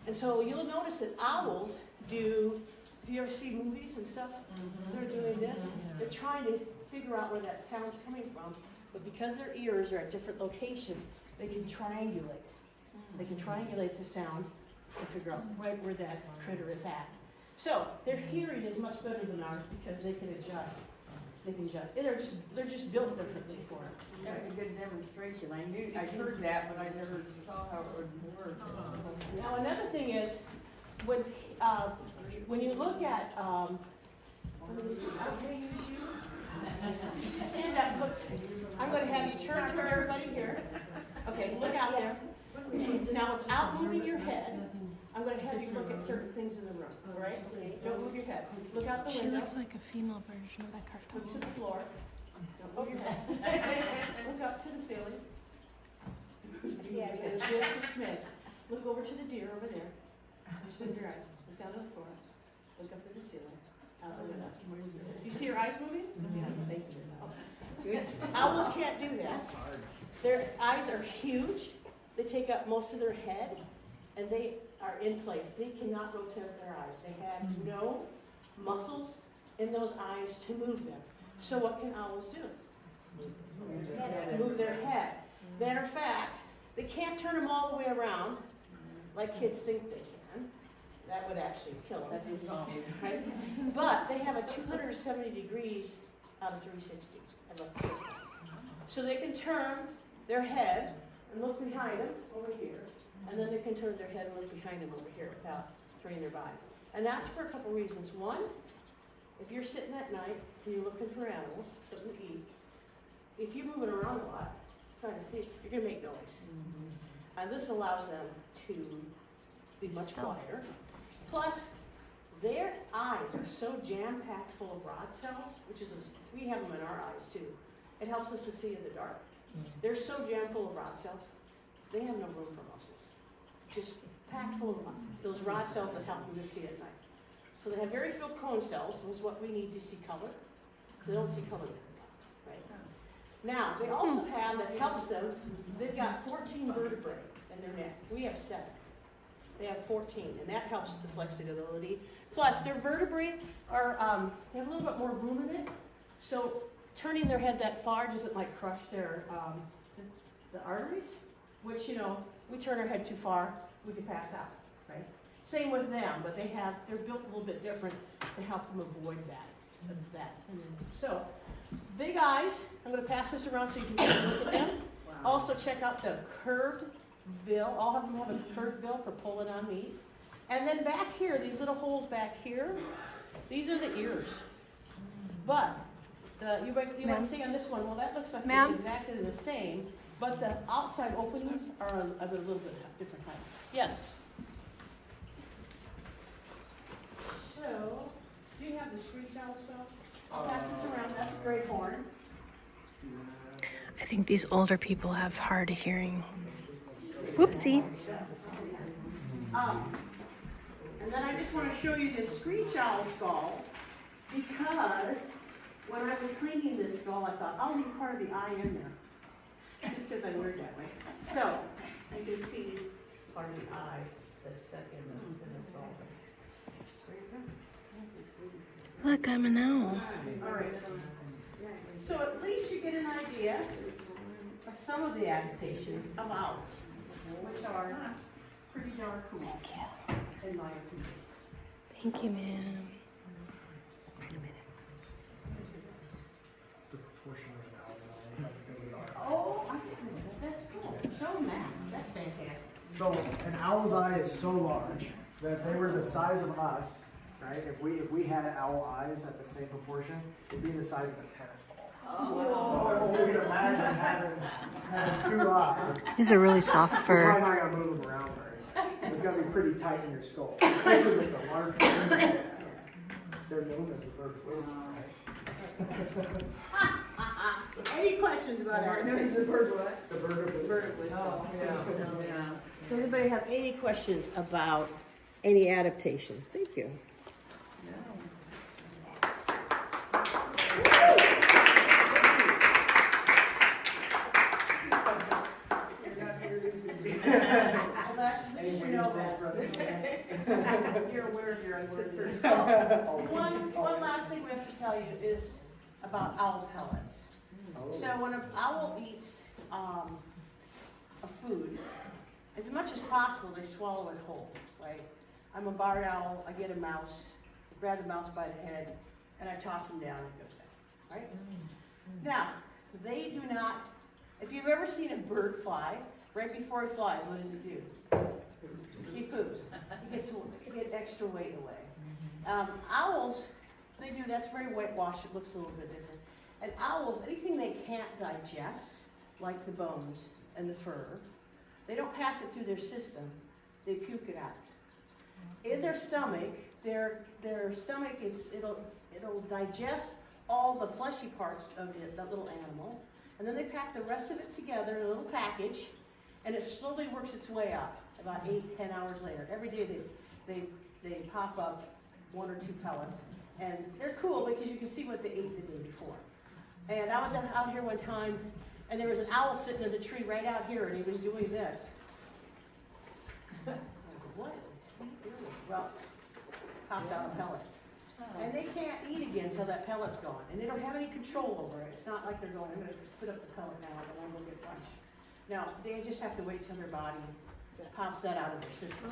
And so you'll notice that owls do you ever see movies and stuff? They're doing this. They're trying to figure out where that sound's coming from, but because their ears are at different locations, they can triangulate. They can triangulate the sound and figure out right where that critter is at. So their hearing is much better than ours because they can adjust. They can adjust. They're just built differently for it. That was a good demonstration. I heard that, but I never saw how it would work. Now another thing is, when you look at, let me see, I'm going to use you. Stand up, look. I'm going to have you turn toward everybody here. Okay, look out there. Now without moving your head, I'm going to have you look at certain things in the room, all right? Don't move your head. Look out the window. She looks like a female version of that cartoon. Look to the floor. Don't move your head. Look up to the ceiling. Just a smidge. Look over to the deer over there. Just move your eyes. Look down to the floor. Look up to the ceiling. Out the window. You see your eyes moving? Yeah. Owls can't do that. Their eyes are huge. They take up most of their head, and they are in place. They cannot rotate their eyes. They have no muscles in those eyes to move them. So what can owls do? Move their head. Matter of fact, they can't turn them all the way around like kids think they can. That would actually kill them. Right? But they have a 270 degrees out of 360. So they can turn their head and look behind them over here, and then they can turn their head and look behind them over here without turning their body. And that's for a couple reasons. One, if you're sitting at night and you're looking for animals, something to eat, if you're moving around a lot, trying to see, you're going to make noise. And this allows them to be much quieter. Plus, their eyes are so jam-packed full of rod cells, we have them in our eyes too. It helps us to see in the dark. They're so jam full of rod cells, they have no room for muscles. Just packed full of those rod cells that help them to see at night. So they have very few cone cells, which is what we need to see color. So they don't see color right? Now, they also have, that helps them, they've got 14 vertebrae in their neck. We have 7. They have 14, and that helps with the flexibility. Plus, their vertebrae are, they have a little bit more room in it. So turning their head that far doesn't like crush their, the arteries, which, we turn our head too far, we could pass out, right? Same with them, but they're built a little bit different to help them avoid that. So, big eyes, I'm gonna pass this around so you can take a look at them. Wow. Also check out the curved bill, all of them have a curved bill for pulling on meat. And then back here, these little holes back here, these are the ears. But, you might see on this one, well that looks like it's exactly the same, but the outside openings are a little bit different height. Yes? So, do you have the screech owl stuff? I'll pass this around, that's a great horn. I think these older people have hard of hearing. Whoopsie. And then I just want to show you this screech owl skull, because when I was cleaning this skull, I thought, I'll leave part of the eye in there. Just because I'm weird that way. So, you can see part of the eye that's stuck in the skull. Look, I'm an owl. All right. So at least you get an idea of some of the adaptations of owls, which are pretty darn cool, in my opinion. Thank you, ma'am. The proportion of an owl. Oh, I didn't know that. That's cool. Show them that. That's fantastic. So an owl's eye is so large that if they were the size of us, right? If we had owl eyes at the same proportion, it'd be the size of a tennis ball. So if you can imagine having 2 eyes, These are really soft you're fur. probably not gonna move them around very much. It's gonna be pretty tight in your skull, especially with the large ones. They're known as the bird of wisdom, right? Any questions about that? Notice the bird what? The bird of wisdom. Oh, yeah. Does anybody have any questions about any adaptations? Thank you. Well, that's, at least you know that. You're aware of your unworthiness. One last thing we have to tell you is about owl pellets. So when an owl eats a food, as much as possible, they swallow it whole, right? I'm a barred owl, I get a mouse, I grab the mouse by the head, and I toss him down and it goes down, right? Now, they do not, if you've ever seen a bird fly, right before he flies, what does he do? He poops. He gets extra weight away. Owls, they do, that's very whitewashed, it looks a little bit different. And owls, anything they can't digest, like the bones and the fur, they don't pass it through their system, they puke it out. In their stomach, their stomach is, it'll digest all the fleshy parts of that little animal, and then they pack the rest of it together in a little package, and it slowly works its way up about 8-10 hours later. Every day they pop up 1 or 2 pellets, and they're cool because you can see what they ate the day before. And I was out here one time, and there was an owl sitting in the tree right out here, and he was doing this. What is he doing? Well, popped out a pellet. And they can't eat again until that pellet's gone, and they don't have any control over it. It's not like they're going, I'm going to spit up the pellet now, I want to go get lunch. No, they just have to wait till their body pops that out of their system.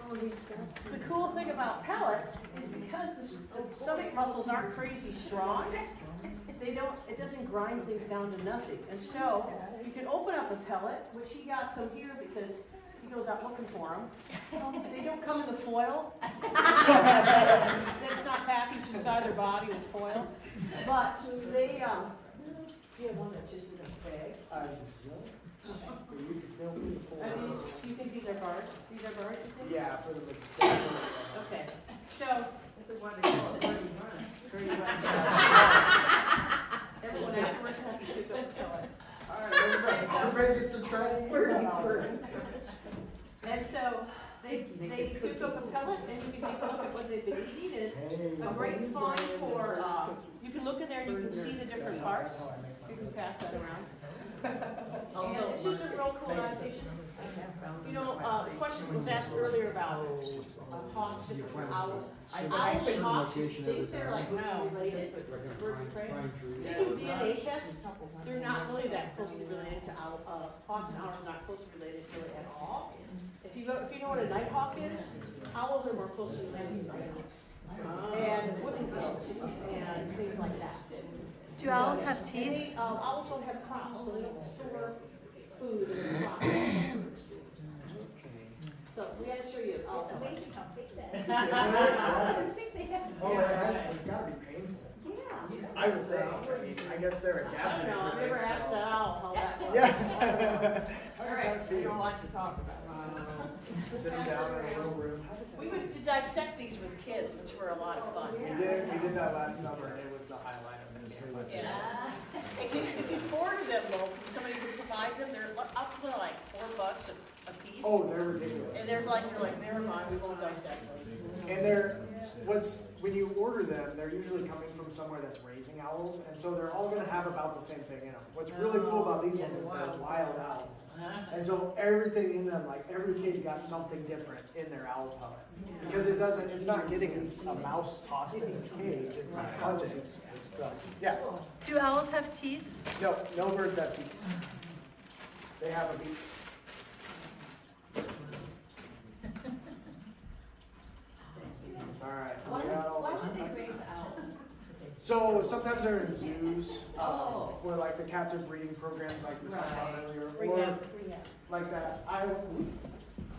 The cool thing about pellets is because the stomach muscles aren't crazy strong, it doesn't grind things down to nothing. And so you can open up a pellet, which he got some here because he goes out looking for them. They don't come in the foil. It's not packaged inside their body with foil. But they, do you have one that's just in a bag? You think these are birds? These are birds, you think? Yeah, for the. Okay, so. This is why they call it dirty run. Dirty run. Everyone afterwards won't be picked up the pellet. All right, Everybody gets to try to. And so they cook up a pellet, and you can take a look at what they've been eating. It's a great find for, you can look in there and you can see the different parts. You can pass that around. And it's just a real cool adaptation. You know, the question was asked earlier about hawks, different owls. Owls and hawks, you think they're like related, birds of prey. They do DNA tests. They're not really that closely related to owls. Hawks and owls are not closely related really at all. If you know what a nighthawk is, owls are more closely related to nighthawks. And woodpeckers and things like that. Do owls have And teeth? owls don't have crops, so they don't store food in their crops. So we had to show you. It's amazing how big that is. I didn't think they had. Oh, it's gotta be painful. Yeah. I would think. I guess they're I adapted don't know, to I've it. never asked so- an owl how that was. Yeah. All right, we don't like to talk about it. Sitting down in a little room. We went to dissect these with kids, which were a lot of fun. We did that last summer, and it was the highlight of it. Yeah. If you order them, though, from somebody who provides them, they're up to like $4 a piece. Oh, they're ridiculous. And they're like, you're like, never mind, we won't dissect those. And when you order them, they're usually coming from somewhere that's raising owls, and so they're all gonna have about the same thing in them. What's really cool about these ones is they're wild owls. And so everything in them, like every kid got something different in their owl pellet. Because it's not getting a mouse tossed in its cage, it's hunting. So, yeah. Do owls have teeth? No, no birds have teeth. They have a beak. Alright. Why should they raise owls? So sometimes they're in zoos, for like the captive breeding programs like we talked about earlier, or like that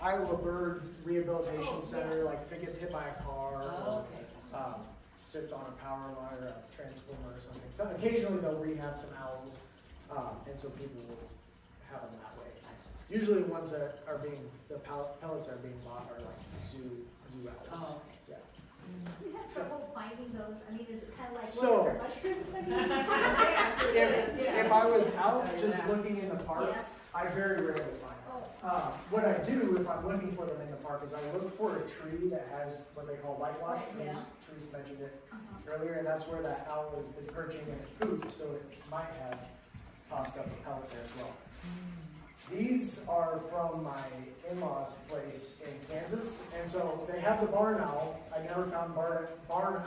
Iowa Bird Rehabilitation Center, like if it gets hit by a car, or sits on a power line or a transformer or something. So occasionally they'll rehab some owls, and so people will have them that way. Usually the ones that are the pellets that are being bought are like zoo owls. Yeah. Do you have trouble finding those? I mean, is it kind of like So- what are mushrooms? I mean, If I was out just looking in the park, Yeah. I very rarely find them. What I do if I'm looking for them in the park is I look for a tree that has what they call whitewash. Yeah. Teresa mentioned it earlier, and that's where that owl has been perching and it pooped, so it might have tossed up a pellet there as well. These are from my in-laws' place in Kansas, and so they have the barn owl. I never found barn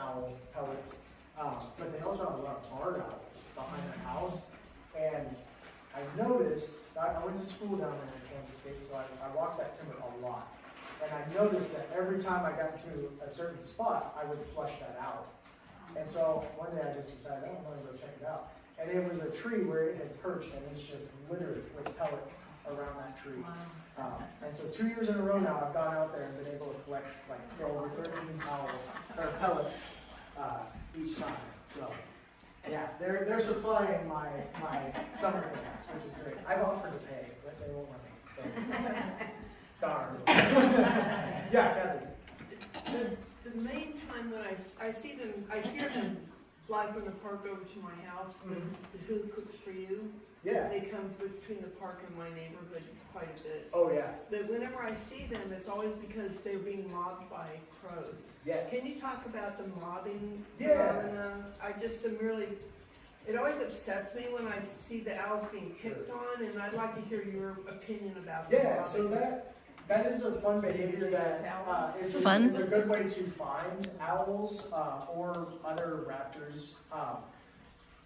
owl pellets, but they also have a lot of barn owls behind their house. And I noticed, I went to school down there in Kansas State, so I walked that timber a lot. And I noticed that every time I got to a certain spot, I would flush that out. And so one day I just decided, I'm going to go check it out. And it was a tree where it had perched, and it's just littered with pellets around that tree. And so 2 years in a row now, I've gone out there and been able to collect like over 13 pellets each time. So yeah, they're supplying my summer camps, which is great. I've offered to pay, but they won't let me. So darn. Yeah, Kathy. The main time when I see them, I hear them fly from the park over to my house, but Who Cooks For You? Yeah. They come between the park and my neighborhood quite a bit. Oh yeah. But whenever I see them, it's always because they're being mobbed by crows. Yes. Can you talk about the mobbing Yeah. phenomena? I just am really, it always upsets me when I see the owls being picked on, and I'd like to hear your opinion about the Yeah, mobbing. so that is a fun behavior that it's a good way to find owls or other raptors.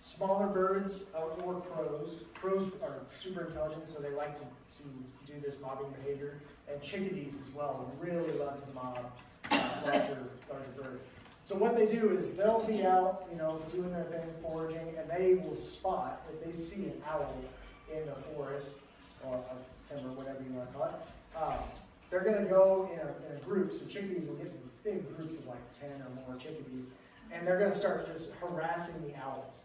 Smaller birds or crows. Crows are super intelligent, so they like to do this mobbing behavior. And chickadees as well really love to mob larger birds. So what they do is they'll be out, doing their thing, foraging, and they will spot if they see an owl in the forest or a timber, whatever you want to call it. They're going to go in a group. So chickadees will get in big groups of like 10 or more chickadees, and they're going to start just harassing the owls.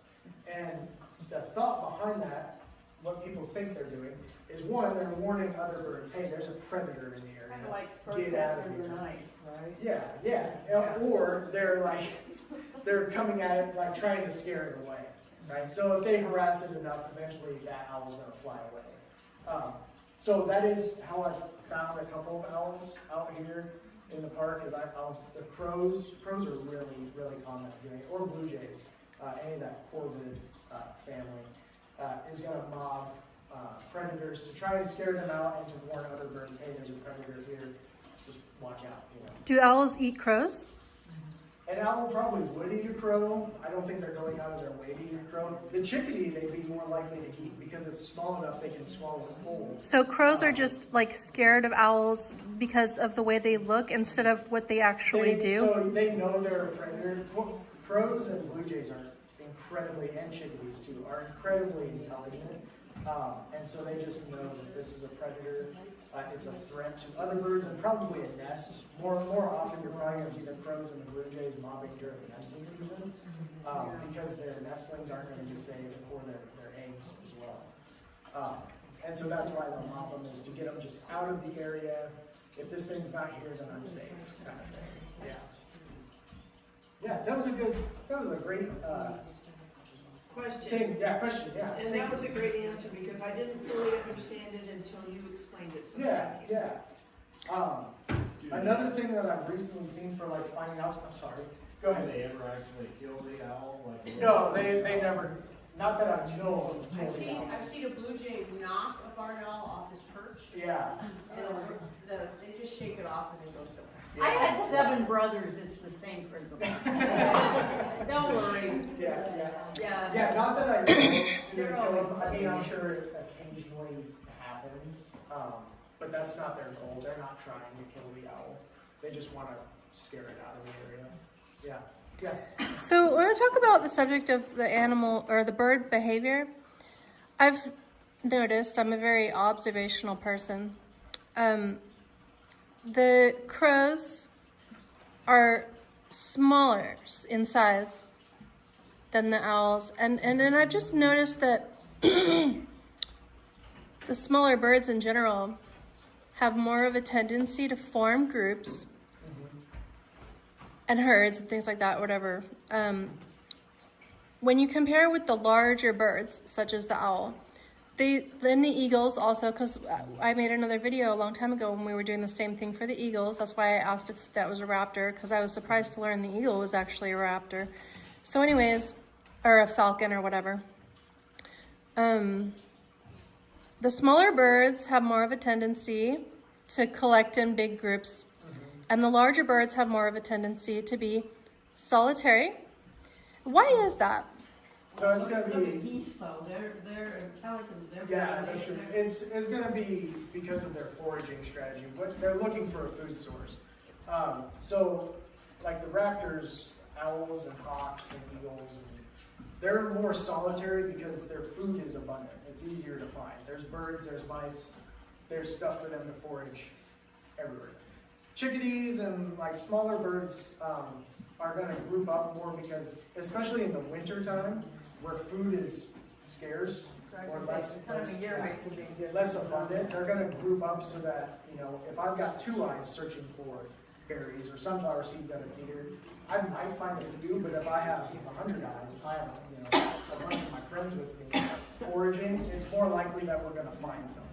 And the thought behind that, what people think they're doing, is one, they're warning other birds, hey, there's a predator in the area. Kind of like Get out of protesters here. and ice, right? Yeah. Or they're coming at it, like trying to scare it away, right? So if they harass it enough, eventually that owl's gonna fly away. So that is how I found a couple of owls out here in the park, is the crows are really, really common out here, or blue jays. Any of that corvid family is going to mob predators to try and scare them out and to warn other birds, hey, there's a predator here, just watch out. Do owls eat crows? An owl probably would eat a crow. I don't think they're going out of their way to eat a crow. The chickadee they'd be more likely to eat because it's small enough they can swallow it whole. So crows are just like scared of owls because of the way they look instead of what they actually do? So they know they're a predator. Crows and blue jays are and chickadees too, are incredibly intelligent. And so they just know that this is a predator. It's a threat to other birds and probably a nest. More often you're probably going to see the crows and the blue jays mobbing during nesting season because their nestlings aren't going to be safe, or their eggs as well. And so that's why they'll mob them, is to get them just out of the area. If this thing's not here, then I'm safe. Kind of thing. Yeah. Yeah, that was a great Question. Question, yeah. And that was a great answer because I didn't fully understand it until you explained it. So Yeah, thank you. yeah. Another thing that I've recently seen for like finding out, I'm sorry, go Have ahead. they ever actually killed the owl? Like, No, they never, not that I know of. I've seen a blue jay knock a barn owl off his perch, Yeah. and they just shake it off and it goes somewhere. I had 7 brothers, it's the same principle. Don't worry. Yeah. Yeah. Not that I know. They're always I mean, I'm sure it occasionally happens, but that's not their goal. They're not trying to kill the owl. They just want to scare it out of the area. Yeah. So we're going to talk about the subject of the animal or the bird behavior. I've noticed, I'm a very observational person. The crows are smaller in size than the owls. And then I've just noticed that the smaller birds in general have more of a tendency to form groups and herds and things like that, whatever. When you compare with the larger birds, such as the owl, then the eagles also, because I made another video a long time ago when we were doing the same thing for the eagles. That's why I asked if that was a raptor, because I was surprised to learn the eagle was actually a raptor. So anyways, or a falcon or whatever. The smaller birds have more of a tendency to collect in big groups, and the larger birds have more of a tendency to be solitary. Why is that? So it's going to Look at be, geese though, they're pelicans, they're. they should. It's going to be because of their foraging strategy. But they're looking for a food source. So like the raptors, owls and hawks and eagles, they're more solitary because their food is abundant. It's easier to find. There's birds, there's mice, there's stuff for them to forage everywhere. Chickadees and like smaller birds are going to group up more because, especially in the winter time, where food is scarce or less abundant, they're going to group up so that, if I've got 2 eyes searching for berries or sunflower seeds that are needed, I might find a few, but if I have 100 eyes, if I have a bunch of my friends with me foraging, it's more likely that we're going to find something.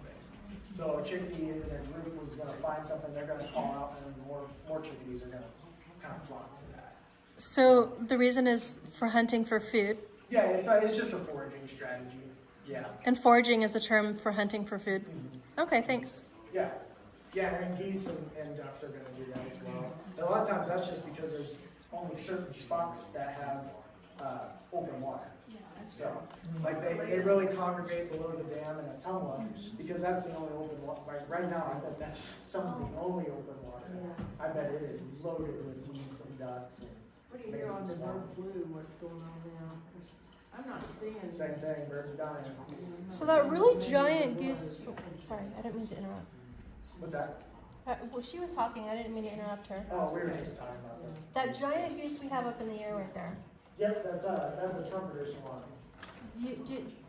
So a chickadee in their group was going to find something, they're going to call out, and more chickadees are going to kind of flock to that. So the reason is for hunting for food. Yeah, it's just a foraging strategy. Yeah. And foraging is a term for hunting for food. Okay, thanks. Yeah. Yeah, and geese and ducks are going to do that as well. And a lot of times that's just because there's only certain spots that have open water. So, like they really congregate below the dam in Atumwa because that's the only open water. Right now, I bet that's some of the only open water. I bet it is loaded with geese and ducks. What do you hear on the bird flu, what's going on now? I'm not seeing. Same thing, birds are dying. So that really giant goose. Oh, sorry, I didn't mean to interrupt. What's that? Well, she was talking. I didn't mean to interrupt her. Oh, we were just talking about that. That giant goose we have up in the air right there. Yep, that's a trumpeter swan.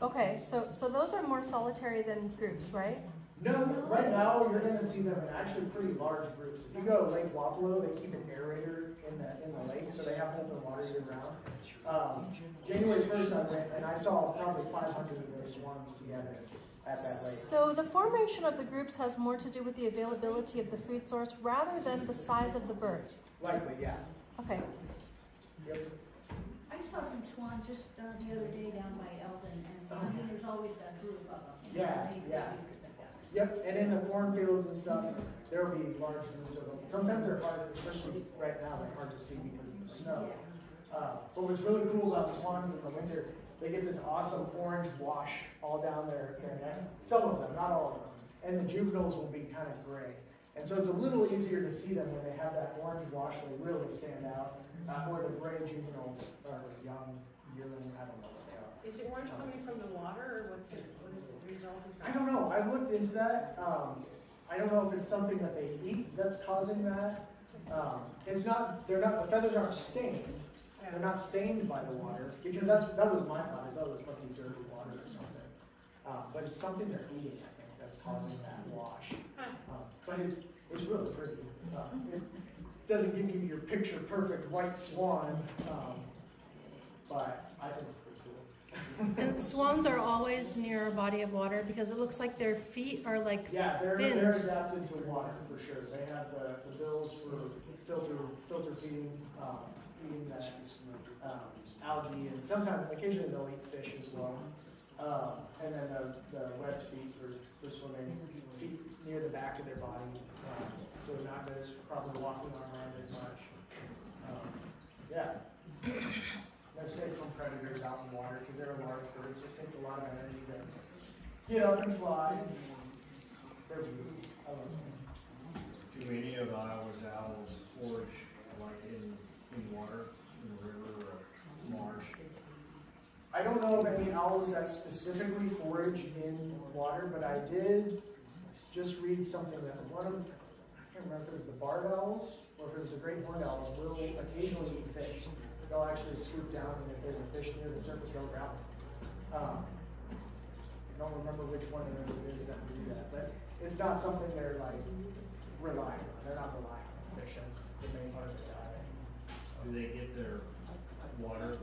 Okay, so those are more solitary than groups, right? No, right now you're going to see them in actually pretty large groups. If you go to Lake Wapello, they keep an aerator in the lake, so they have open water year round. January 1st I went and I saw probably 500 of those swans together at that lake. So the formation of the groups has more to do with the availability of the food source rather than the size of the bird. Likely, yeah. Okay. Yep. I saw some swans just the other day down by Eldon, and I mean, there's always that group of them. Yeah, yeah. Yep, and in the cornfields and stuff, there will be large groups of them. Sometimes they're hard, especially right now, they're hard to see because of the snow. But what's really cool about swans in the winter, they get this awesome orange wash all down their neck. Some of them, not all of them. And the juveniles will be kind of gray. And so it's a little easier to see them when they have that orange wash, they really stand out. Or the gray juveniles are young, yearling, I don't know what they are. Is it orange coming from the water, or what is the result of that? I don't know. I've looked into that. I don't know if it's something that they eat that's causing that. It's not. They're not. The feathers aren't stained. They're not stained by the water because that was my thought. Is this must be dirty water or something. But it's something they're eating. I think that's causing that wash. But it's really pretty. It doesn't give you your picture perfect white swan, but I think it's pretty cool. swans are always near a body of water because it looks like their feet are like Yeah, they're fins. adapted to water for sure. They have the bills for filter feeding, eating that algae, and sometimes, occasionally they'll eat fish as well. And then the webbed feet for swimming, feet near the back of their body, so not as probably walking on land as much. Yeah. They're safe from predators out in water because they're large birds. So it takes a lot of energy to get up and fly. They're beautiful. I love them. Do any of Iowa's owls forage like in water, in the river or marsh? I don't know of any owls that specifically forage in water, but I did just read something that one of, I can't remember if it was the barred owls or if it was the great horned owls, will occasionally eat fish. They'll actually swoop down, and if there's a fish near the surface, they'll grab it. I don't remember which one of those it is that do that, but it's not something they're like relying on. They're not relying on fish as the main part of their diet. Do they get their water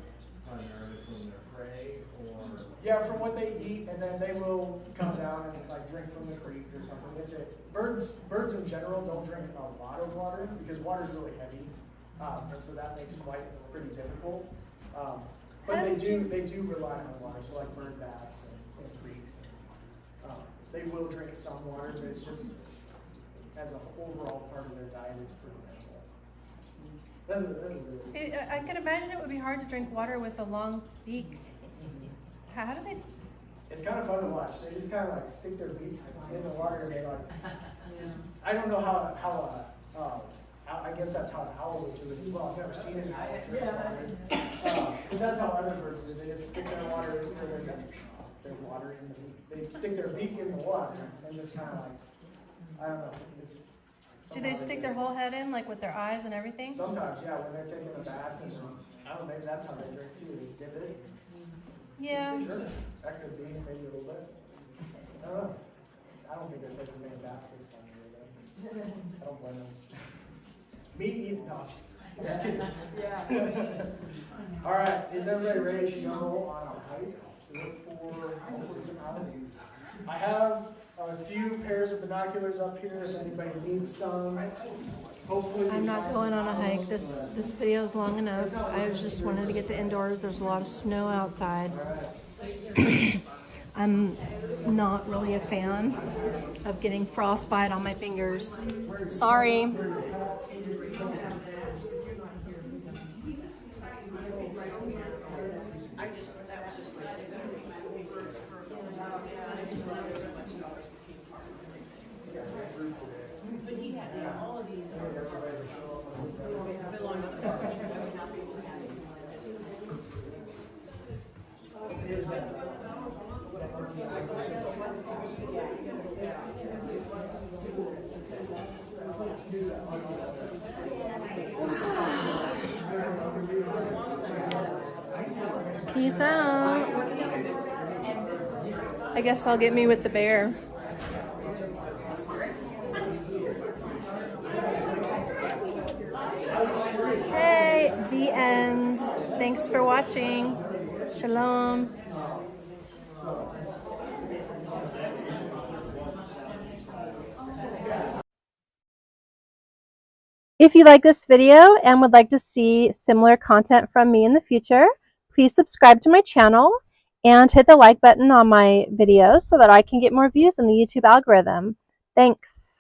primarily from their prey, or? Yeah, from what they eat, and then they will come down and like drink from the creek or something. Birds in general don't drink a lot of water because water is really heavy, and so that makes flight pretty difficult. But they do rely on water, so like bird baths and creeks. And, they will drink some water, but it's just as an overall part of their diet, it's pretty minimal. Really I can imagine it would be hard to drink water with a long beak. How do they? It's kind of fun to watch. They just kind of like stick their beak in the water and they like. Just, I don't know how I guess that's how an owl would do it as well. I've never seen an owl drink water. But that's how other birds do. They just stick their water in their water in the beak. They stick their beak in the water and just kind of like, I don't know. It's Do they stick their whole head in, like with their eyes and everything? sometimes, yeah, when they're taking a bath, and I don't know, maybe that's how they drink too. They dip it. Yeah. Sure, that could be maybe a little bit. I don't know. I don't think they're taking many baths this time of year, though. I don't blame them. Me eating, no, I'm just kidding. Yeah. All right, is everybody ready to go on a hike to look for hopefully some owls? I have a few pairs of binoculars up here if anybody needs some. Hopefully I'm not going on a hike. This video is long enough. I just wanted to get to indoors. There's a lot of snow outside. I'm not really a fan of getting frostbite on my fingers. Sorry. Peace out. I guess I'll get me with the bear. Hey, the end. Thanks for watching. Shalom. If you like this video and would like to see similar content from me in the future, please subscribe to my channel and hit the like button on my videos so that I can get more views in the YouTube algorithm. Thanks.